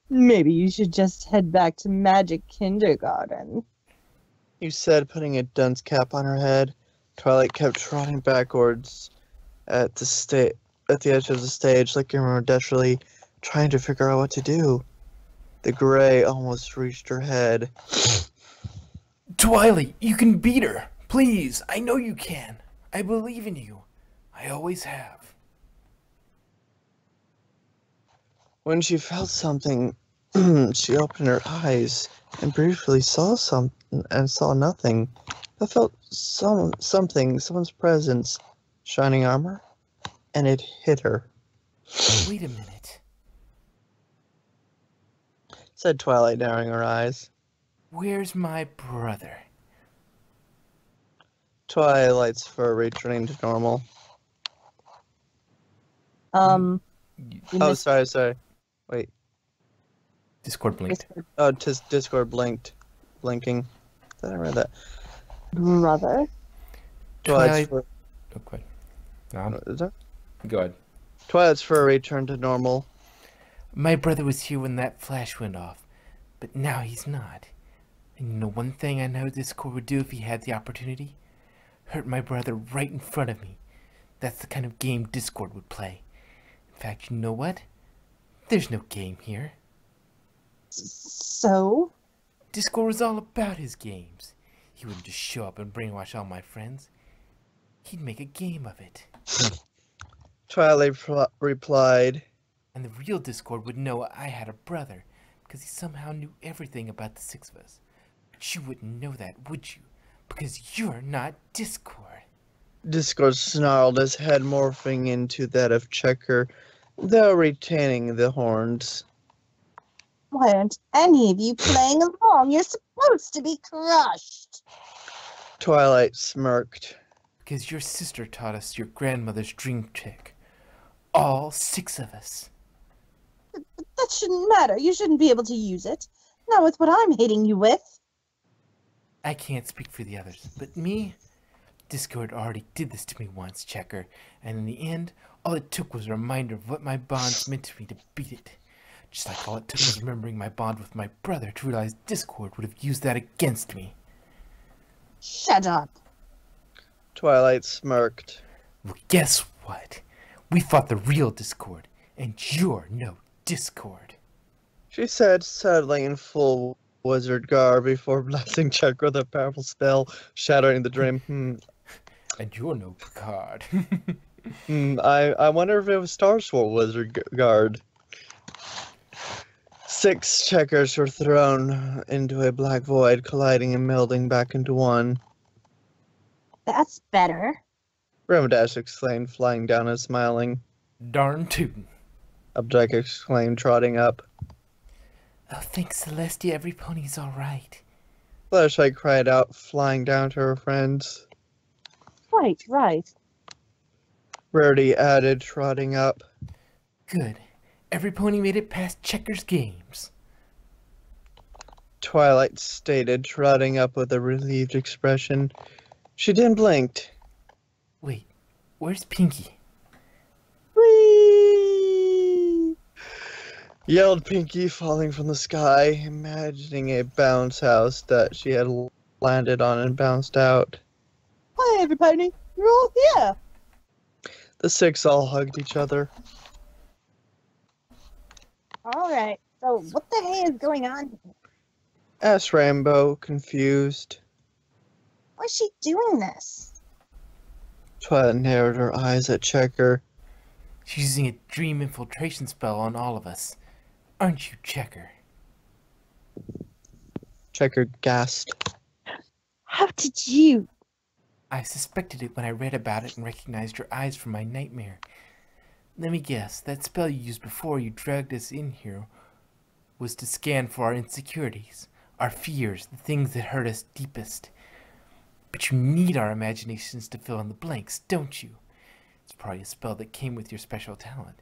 Maybe you should just head back to Magic Kindergarten. He said, putting a dunce cap on her head. Twilight kept trotting backwards at the edge of the stage, looking around desperately, trying to figure out what to do. The gray almost reached her head. Twily, you can beat her. Please, I know you can. I believe in you. I always have. When she felt something, she opened her eyes and briefly saw something and saw nothing. I felt someone's presence, shining armor, and it hit her. Wait a minute. Said Twilight, narrowing her eyes. Where's my brother? Twilight's fur returning to normal. You Oh, missed sorry. Wait. Discord blinked. Oh, Discord blinking. Thought I read that. brother. Twilight's fur. Oh, go ahead. Is that? Go ahead. Twilight's fur returned to normal. My brother was here when that flash went off, but now he's not. And you know one thing I know Discord would do if he had the opportunity? Hurt my brother right in front of me. That's the kind of game Discord would play. In fact, you know what? There's no game here. So? Discord was all about his games. He wouldn't just show up and brainwash all my friends. He'd make a game of it. Twilight replied. And the real Discord would know I had a brother, because he somehow knew everything about the six of us. But you wouldn't know that, would you? Because you're not Discord. Discord snarled, his head morphing into that of Checker, though retaining the horns. Why aren't any of you playing along? You're supposed to be crushed. Twilight smirked. Because your sister taught us your grandmother's dream trick. All six of us. That shouldn't matter. You shouldn't be able to use it. Not with what I'm hitting you with. I can't speak for the others, but me? Discord already did this to me once, Checker, and in the end, all it took was a reminder of what my bonds meant to me to beat it. Just like all it took was remembering my bond with my brother to realize Discord would have used that against me. Shut up. Twilight smirked. Well, guess what? We fought the real Discord, and you're no Discord. She said, settling in full wizard garb before blessing Checker with a powerful spell, shattering the dream. And you're no Picard. I wonder if it was Star Sword Wizard Guard. 6 checkers were thrown into a black void, colliding and melding back into one. That's better. Ramadash exclaimed, flying down and smiling. Darn tootin'. Upjack exclaimed, trotting up. Oh, thanks, Celestia. Every pony's all right. Flashlight cried out, flying down to her friends. Right. Rarity added, trotting up. Good. Every pony made it past Checker's games. Twilight stated, trotting up with a relieved expression. She then blinked. Wait, where's Pinky? Whee! Yelled Pinky, falling from the sky, imagining a bounce house that she had landed on and bounced out. Hi, every pony. You're all here. The 6 all hugged each other. Alright, so what the hey is going on here? Asked Rainbow, confused. Why is she doing this? Twilight narrowed her eyes at Checker. She's using a dream infiltration spell on all of us. Aren't you, Checker? Checker gasped. How did you? I suspected it when I read about it and recognized your eyes from my nightmare. Let me guess, that spell you used before you dragged us in here was to scan for our insecurities, our fears, the things that hurt us deepest. But you need our imaginations to fill in the blanks, don't you? It's probably a spell that came with your special talent.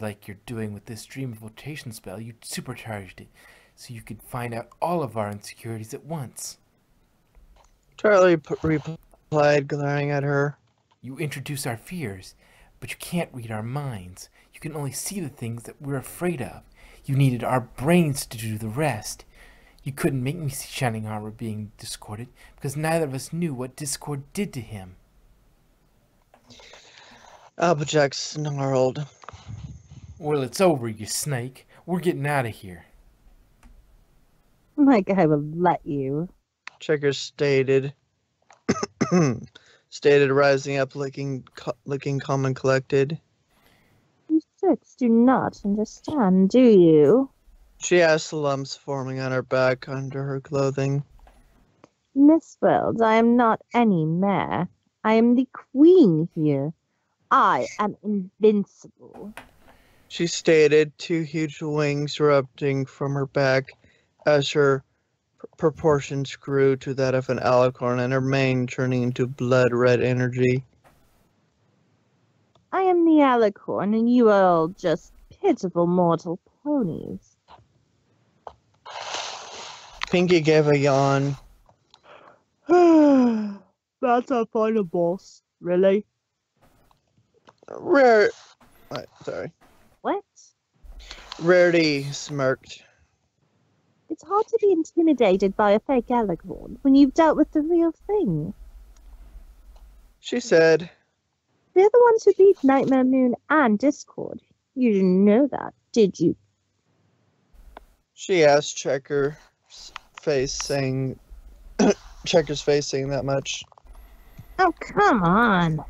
Like you're doing with this dream infiltration spell, you supercharged it, so you could find out all of our insecurities at once. Charlie replied, glaring at her. You introduce our fears, but you can't read our minds. You can only see the things that we're afraid of. You needed our brains to do the rest. You couldn't make me see Shining Armor being discorded, because neither of us knew what Discord did to him. Applejack snarled. Well, it's over, you snake. We're getting out of here. Like I will let you. Checker stated. Stated, rising up, looking calm and collected. You 6 do not understand, do you? She asked, the lumps forming on her back under her clothing. In this world, I am not any mare. I am the queen here. I am invincible. She stated, 2 huge wings erupting from her back as her proportions grew to that of an alicorn and her mane turning into blood-red energy. I am the alicorn, and you are all just pitiful mortal ponies. Pinky gave a yawn. That's our final boss, really? Rare... sorry. What? Rarity smirked. It's hard to be intimidated by a fake alicorn when you've dealt with the real thing. She said, They're the ones who beat Nightmare Moon and Discord. You didn't know that, did you? she asked Checker's face saying that much. Oh, come on.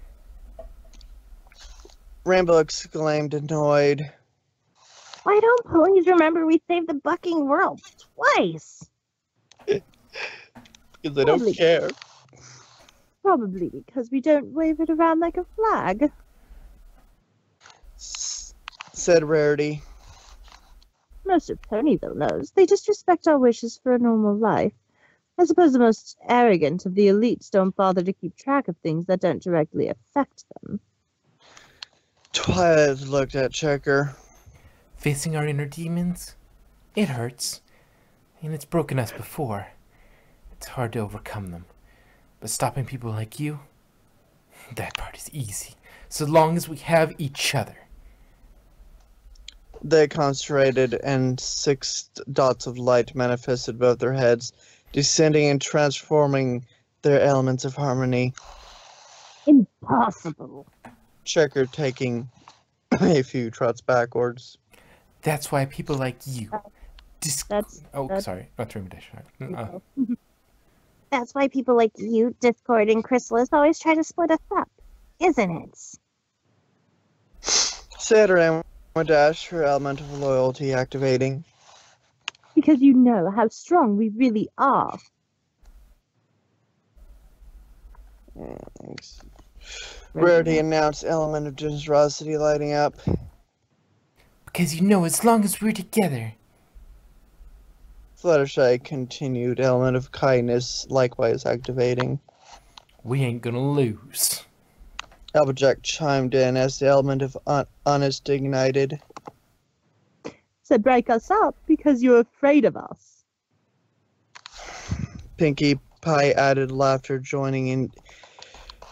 Rainbow exclaimed, annoyed. Why don't ponies remember we saved the bucking world twice? Because they Probably. don't care. Probably because we don't wave it around like a flag. Said Rarity. Most of Ponyville knows. They just respect our wishes for a normal life. I suppose the most arrogant of the elites don't bother to keep track of things that don't directly affect them. Twilight looked at Checker. Facing our inner demons? It hurts. And it's broken us before. It's hard to overcome them. But stopping people like you? That part is easy. So long as we have each other. They concentrated, and 6 dots of light manifested above their heads, descending and transforming their elements of harmony. Impossible. Checker taking a few trots backwards. That's why people like you... That's sorry. Not recommendation. That's why people like you, Discord, and Chrysalis always try to split us up, isn't it? Said Dash, her element of loyalty activating. Because you know how strong we really are. Thanks. Rarity announced element of generosity lighting up. Because you know, as long as we're together... Fluttershy continued, element of kindness likewise activating. We ain't gonna lose. Applejack chimed in as the element of honest ignited. So break us up because you're afraid of us. Pinkie Pie added laughter, joining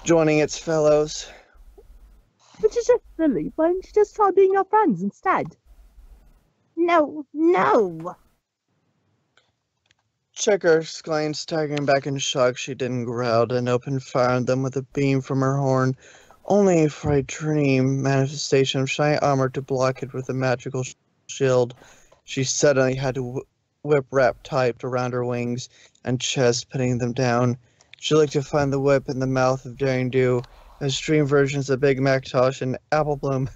its fellows. Which is just silly. Why don't you just try being our friends instead? No. Checker exclaimed, staggering back in shock. She didn't growl and opened fire on them with a beam from her horn, only for a dream manifestation of shiny armor to block it with a magical shield. She suddenly had to whip wrap tight around her wings and chest, pinning them down. She looked to find the whip in the mouth of Daring Do, extreme versions of Big Macintosh and Apple Bloom,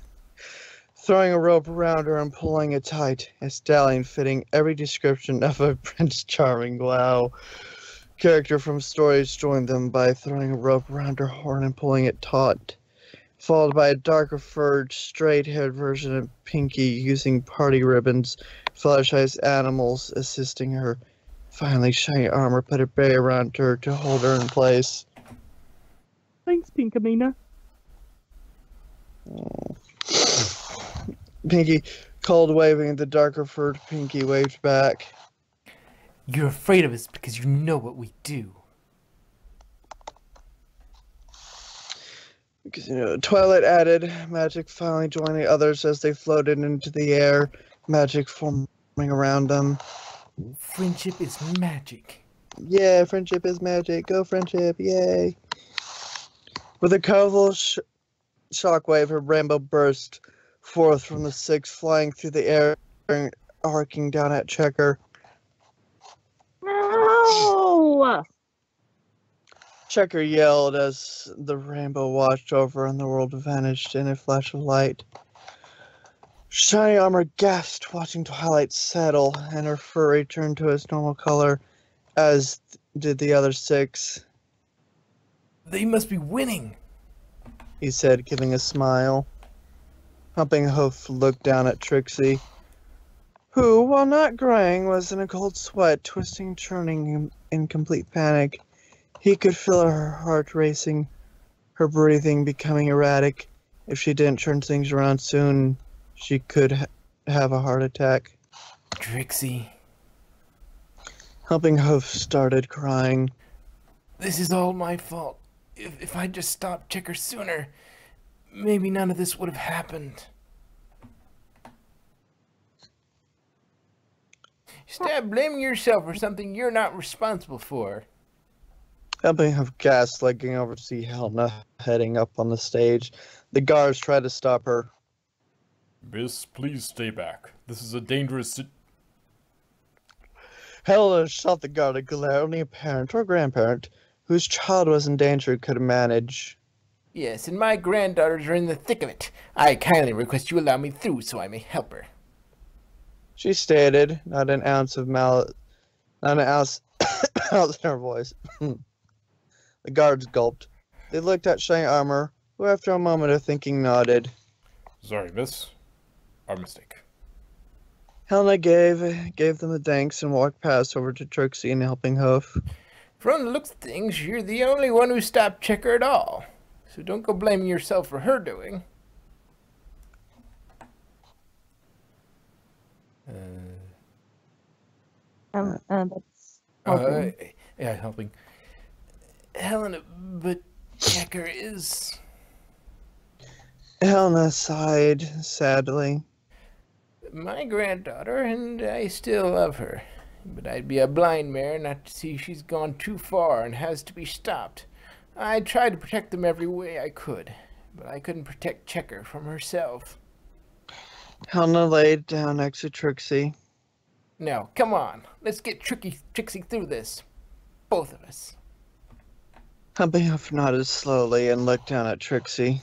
throwing a rope around her and pulling it tight, a stallion fitting every description of a Prince Charming. Wow. Character from stories joined them by throwing a rope around her horn and pulling it taut, followed by a darker furred, straight-haired version of Pinkie using party ribbons, Fluttershy's animals assisting her. Finally, shiny armor put a barrier around her to hold her in place. Thanks, Pinkamena. Pinkie called, waving. The darker furred Pinkie waved back. You're afraid of us because you know what we do. Because, Twilight added, magic finally joining the others as they floated into the air, magic forming around them. Friendship is magic. Yeah, friendship is magic. Go friendship, yay. With a colorful shockwave, her rainbow burst forth from the 6, flying through the air and arcing down at Checker. No! Checker yelled as the rainbow washed over and the world vanished in a flash of light. Shiny Armor gasped, watching Twilight settle, and her fur returned to its normal color, as did the other 6. They must be winning. He said, giving a smile. Humping Hoof looked down at Trixie, who, while not graying, was in a cold sweat, twisting, turning in complete panic. He could feel her heart racing, her breathing becoming erratic. If she didn't turn things around soon, she could have a heart attack. Trixie. Humping Hoof started crying. This is all my fault. If I'd just stopped Checker sooner, maybe none of this would have happened. Stop blaming yourself for something you're not responsible for. Helping have gas looking over to see Helena heading up on the stage. The guards try to stop her. Miss, please stay back. This is a dangerous Helena shot the guard a glare only a parent or grandparent whose child was in danger could manage. Yes, and my granddaughters are in the thick of it. I kindly request you allow me through so I may help her. She stated, not an ounce in her voice. The guards gulped. They looked at Shiny Armor, who after a moment of thinking nodded. Sorry, miss. Our mistake. Helena gave them the thanks and walked past over to Trixie and Helping Hoof. From the looks of things, you're the only one who stopped Checker at all. So don't go blaming yourself for her doing. That's helping. Yeah, helping. Helena, but Checker is... Helena sighed sadly. my granddaughter, and I still love her. But I'd be a blind mare not to see she's gone too far and has to be stopped. I tried to protect them every way I could, but I couldn't protect Checker from herself. Helena laid down next to Trixie. Now, come on. Let's get Trixie through this. Both of us. Humpyhuff nodded slowly and looked down at Trixie.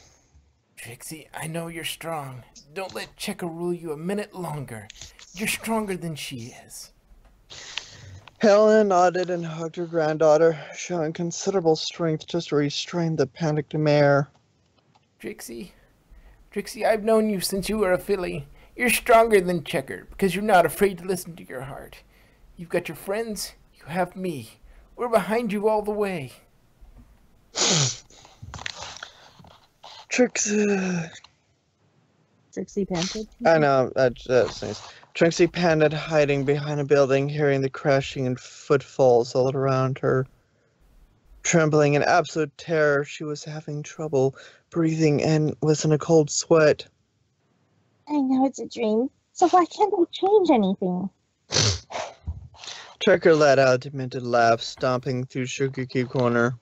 Trixie, I know you're strong. Don't let Checker rule you a minute longer. You're stronger than she is. Helena nodded and hugged her granddaughter, showing considerable strength just to restrain the panicked mare. Trixie, I've known you since you were a filly. You're stronger than Checker because you're not afraid to listen to your heart. You've got your friends, you have me. We're behind you all the way. Trixie panted. I know, that's nice. Trixie panted, hiding behind a building, hearing the crashing and footfalls all around her. Trembling in absolute terror, she was having trouble breathing and was in a cold sweat. I know it's a dream, so why can't I change anything? Trekker let out a demented laugh, stomping through Sugar Cube Corner.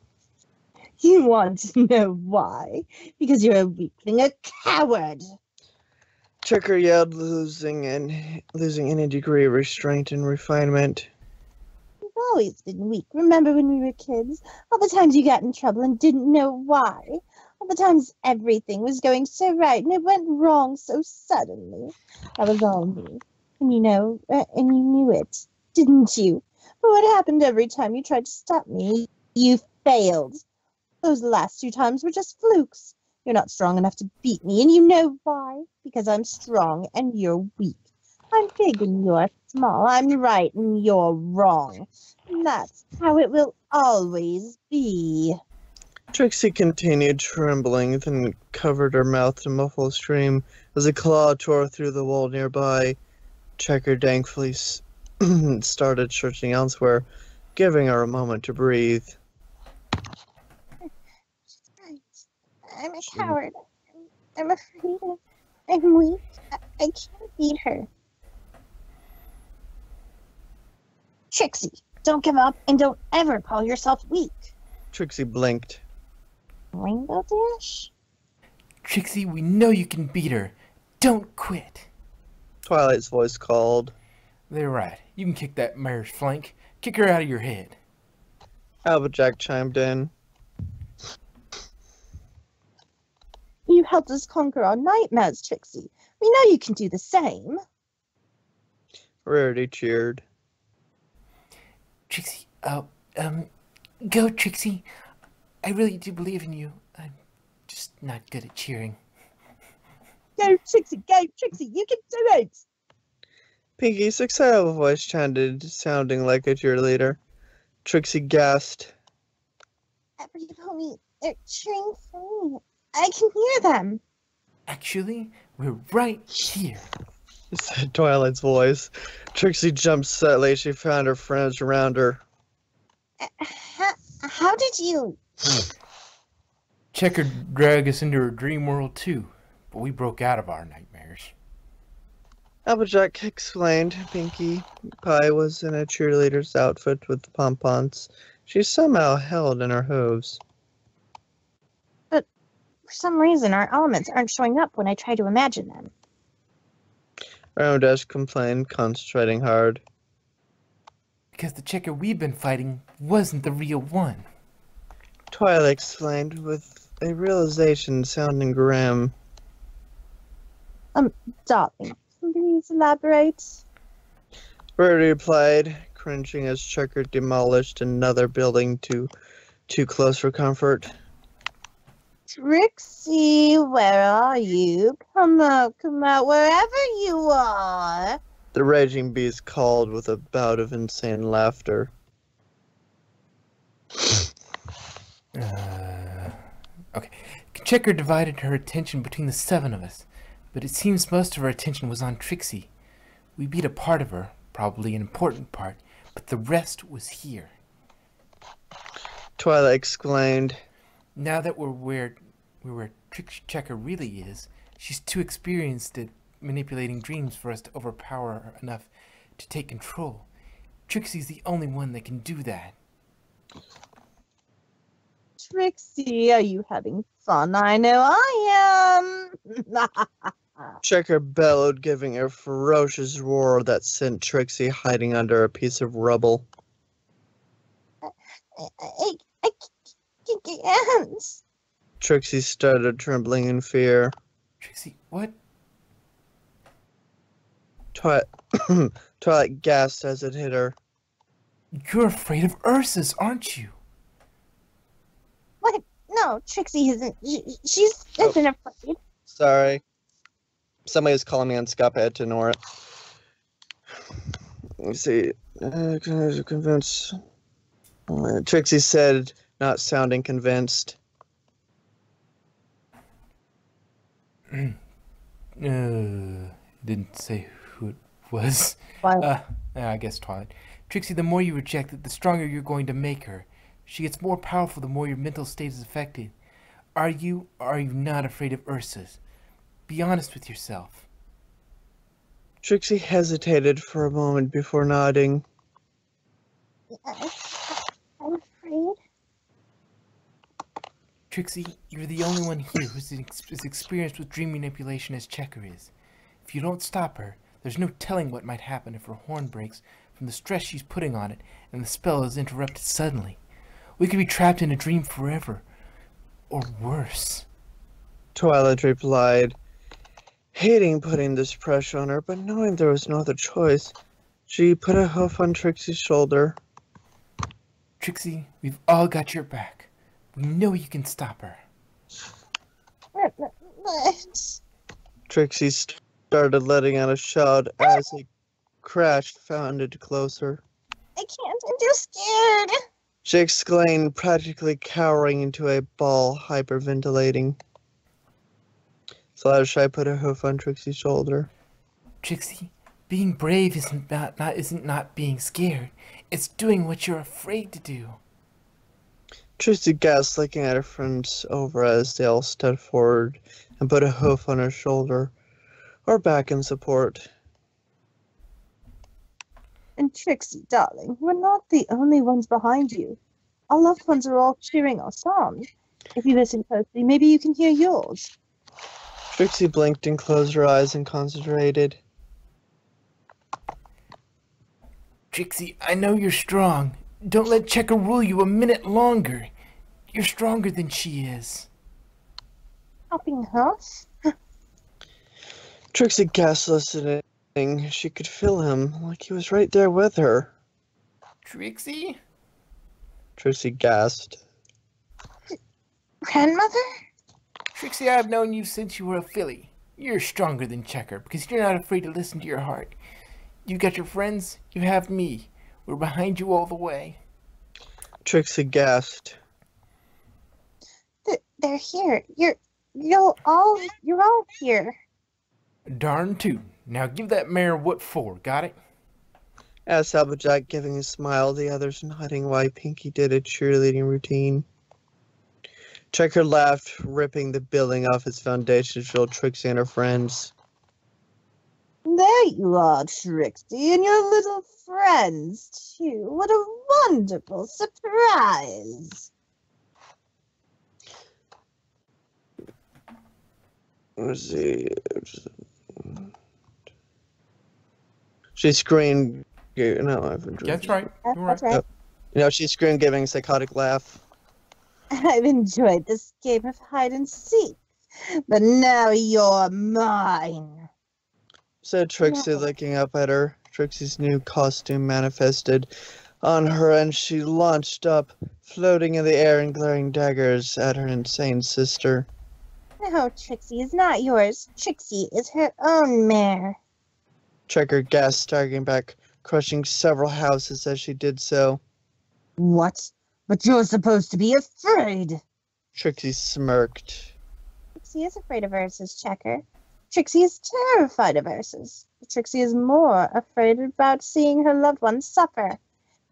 You want to know why? Because you're a weakling, a coward. Trekker yelled, losing any degree of restraint and refinement. You've always been weak. Remember when we were kids? All the times you got in trouble and didn't know why. All the times everything was going so right and it went wrong so suddenly. That was all me. And you know, and you knew it, didn't you? But what happened every time you tried to stop me? You failed. Those last 2 times were just flukes. You're not strong enough to beat me, and you know why? Because I'm strong and you're weak. I'm big and you're small. I'm right and you're wrong. And that's how it will always be. Trixie continued trembling, then covered her mouth to muffle a scream as a claw tore through the wall nearby. Checker thankfully started searching elsewhere, giving her a moment to breathe. I'm a coward. I'm afraid. I'm weak. I can't beat her. Trixie, don't give up and don't ever call yourself weak. Trixie blinked. Rainbow Dash? Trixie, we know you can beat her. Don't quit. Twilight's voice called. They're right. You can kick that mare's flank. Kick her out of your head. Applejack chimed in. You helped us conquer our nightmares, Trixie. We know you can do the same. Rarity cheered. Trixie, go, Trixie. I really do believe in you. I'm just not good at cheering. Go, Trixie, you can do it! Pinky's excitable voice chanted, sounding like a cheerleader. Trixie gasped. Everybody, they're cheering for me. I can hear them. Actually, we're right here. Said Twilight's voice. Trixie jumped suddenly as she found her friends around her. How did you... Checker dragged us into her dream world too, but we broke out of our nightmares. Applejack explained Pinkie Pie was in a cheerleader's outfit with pompons. She's somehow held in her hooves. For some reason, our elements aren't showing up when I try to imagine them. Ramedash complained, concentrating hard. Because the checker we've been fighting wasn't the real one. Twilight explained with a realization sounding grim. Darling, please elaborate. Birdie replied, cringing as Checker demolished another building too close for comfort. Trixie, where are you? Come out, wherever you are. The raging beast called with a bout of insane laughter. Okay. Checker divided her attention between the 7 of us, but it seems most of her attention was on Trixie. We beat a part of her, probably an important part, but the rest was here. Twilight exclaimed. Now that we're where Checker really is, she's too experienced at manipulating dreams for us to overpower her enough to take control. Trixie's the only one that can do that. Trixie, are you having fun? I know I am. Checker bellowed, giving a ferocious roar that sent Trixie hiding under a piece of rubble. I can't. Trixie started trembling in fear. Trixie, what? Twilight gasped as it hit her. You're afraid of Ursus, aren't you? What? No, Trixie isn't. She isn't afraid. Sorry. Somebody was calling me on Skype. I had to ignore it. Let's see. Convinced. Trixie said, not sounding convinced. Didn't say who it was. Well, I guess Twilight. Trixie, the more you reject it, the stronger you're going to make her. She gets more powerful the more your mental state is affected. Are you not afraid of Ursus? Be honest with yourself. Trixie hesitated for a moment before nodding. I'm afraid. Trixie, you're the only one here who's as experienced with dream manipulation as Checker is. If you don't stop her, there's no telling what might happen if her horn breaks from the stress she's putting on it and the spell is interrupted suddenly. We could be trapped in a dream forever. Or worse. Twilight replied, hating putting this pressure on her, but knowing there was no other choice. She put a hoof on Trixie's shoulder. Trixie, we've all got your back. We know you can stop her. But Trixie started letting out a shout as a crash pounded closer. I can't. I'm too scared. She exclaimed, practically cowering into a ball, hyperventilating. Fluttershy put a hoof on Trixie's shoulder. Trixie, being brave isn't not being scared. It's doing what you're afraid to do. Trixie gasped, looking at her friends over as they all stepped forward and put a hoof on her shoulder or back in support. and Trixie, darling, we're not the only ones behind you. Our loved ones are all cheering us on. If you listen closely, maybe you can hear yours. Trixie blinked and closed her eyes and concentrated. Trixie, I know you're strong. Don't let Checker rule you a minute longer. You're stronger than she is. Helping us? Trixie gasped, listening. She could feel him, like he was right there with her. Trixie? Trixie gasped. Grandmother? Trixie, I've known you since you were a filly. You're stronger than Checker because you're not afraid to listen to your heart. You got your friends, you have me. We're behind you all the way. Trixie gasped. They're here. You're all here. Darn tootin'. Now give that mare what for, got it? Asked Applejack, giving a smile, the others nodding while Pinkie did a cheerleading routine. Checker laughed, ripping the building off its foundation to show Trixie and her friends. There you are, Trixie, and your little friends, too. What a wonderful surprise! Let's see. She screamed. No, I've been That's right. You're That's right. right. She screamed, giving a psychotic laugh. I've enjoyed this game of hide and seek, but now you're mine. Said Trixie, looking up at her. Trixie's new costume manifested on her, and she launched up, floating in the air and glaring daggers at her insane sister. No, Trixie is not yours. Trixie is her own mare. Checker gasped, staggering back, crushing several houses as she did so. What? But you're supposed to be afraid. Trixie smirked. Trixie is afraid of Ursa's Checker. Trixie is terrified of Ursa's. Trixie is more afraid about seeing her loved ones suffer.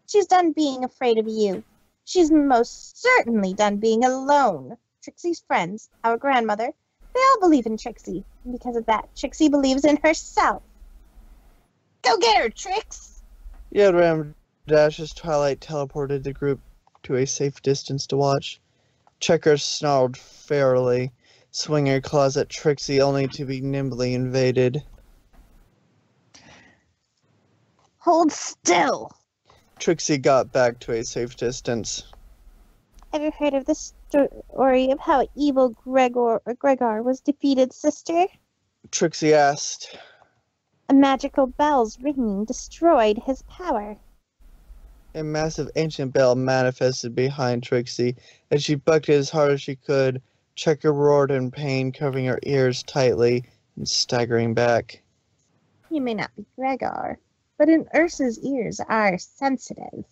She's done being afraid of you. She's most certainly done being alone. Trixie's friends, our grandmother, they all believe in Trixie. And because of that, Trixie believes in herself. Go get her, Trix! Yelled Ram Dash as Twilight teleported the group to a safe distance to watch. Checker snarled fairly, swinging her claws at Trixie only to be nimbly invaded. Hold still! Trixie got back to a safe distance. Ever heard of the story of how evil Gregor was defeated, sister? Trixie asked. A magical bell's ringing destroyed his power. A massive ancient bell manifested behind Trixie. As she bucked as hard as she could, Checker roared in pain, covering her ears tightly and staggering back. You may not be Gregor, but Ursa's ears are sensitive.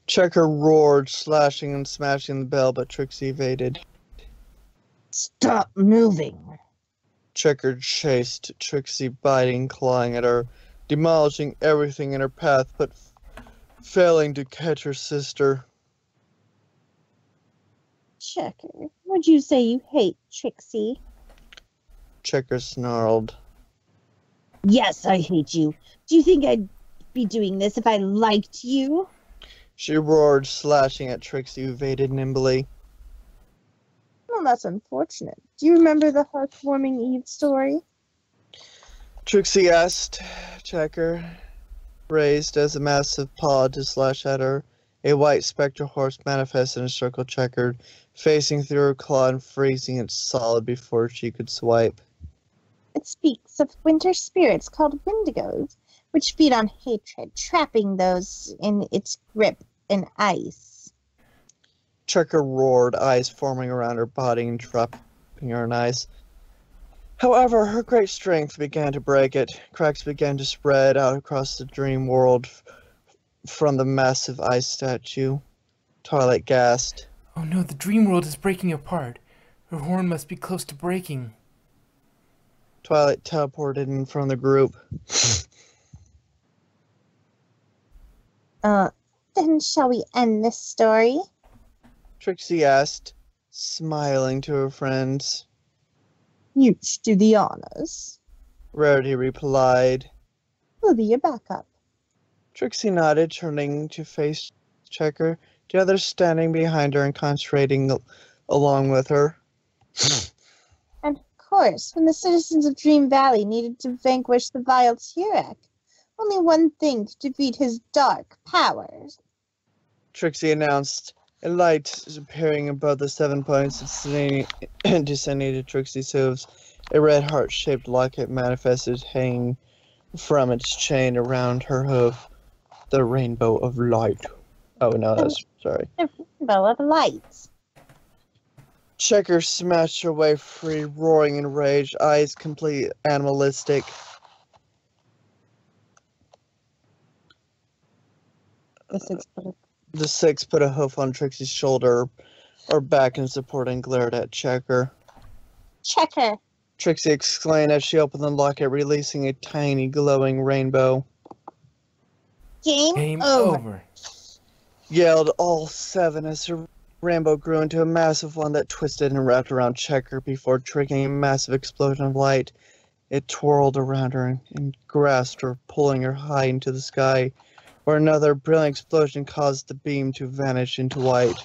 Checker roared, slashing and smashing the bell, but Trixie evaded. Stop moving. Checker chased Trixie, biting, clawing at her, demolishing everything in her path, but failing to catch her sister. Checker, would you say you hate Trixie? Checker snarled. Yes, I hate you. Do you think I'd be doing this if I liked you? She roared, slashing at Trixie, who evaded nimbly. Well, that's unfortunate. Do you remember the heartwarming Eve story? Trixie asked. Checker raised as a massive paw to slash at her. A white spectral horse manifested in a circle Checkered, facing through her claw and freezing it solid before she could swipe. It speaks of winter spirits called Wendigos, which feed on hatred, trapping those in its grip in ice. Checker roared, eyes forming around her body and trapping her in ice. However, her great strength began to break it. Cracks began to spread out across the dream world from the massive ice statue. Twilight gasped. Oh no, the dream world is breaking apart. Her horn must be close to breaking. Twilight teleported in from the group. Then shall we end this story? Trixie asked, smiling to her friends. You do the honors. Rarity replied. We'll be your backup. Trixie nodded, turning to face Checker, the others standing behind her and concentrating along with her. And of course, when the citizens of Dream Valley needed to vanquish the vile Turek, only one thing could defeat his dark powers. Trixie announced, a light appearing above the 7 points and descending to Trixie's hooves. A red heart-shaped locket manifested, hanging from its chain around her hoof. The rainbow of light. Oh no, that's sorry. The rainbow of lights. Checker smashed her way free, roaring in rage, eyes completely animalistic. The six put a hoof on Trixie's shoulder or back and supported and glared at Checker. Checker. Trixie exclaimed as she opened the locket, releasing a tiny glowing rainbow. Game over. Yelled all seven as her rainbow grew into a massive one that twisted and wrapped around Checker before triggering a massive explosion of light. It twirled around her and grasped her, pulling her high into the sky, where another brilliant explosion caused the beam to vanish into white.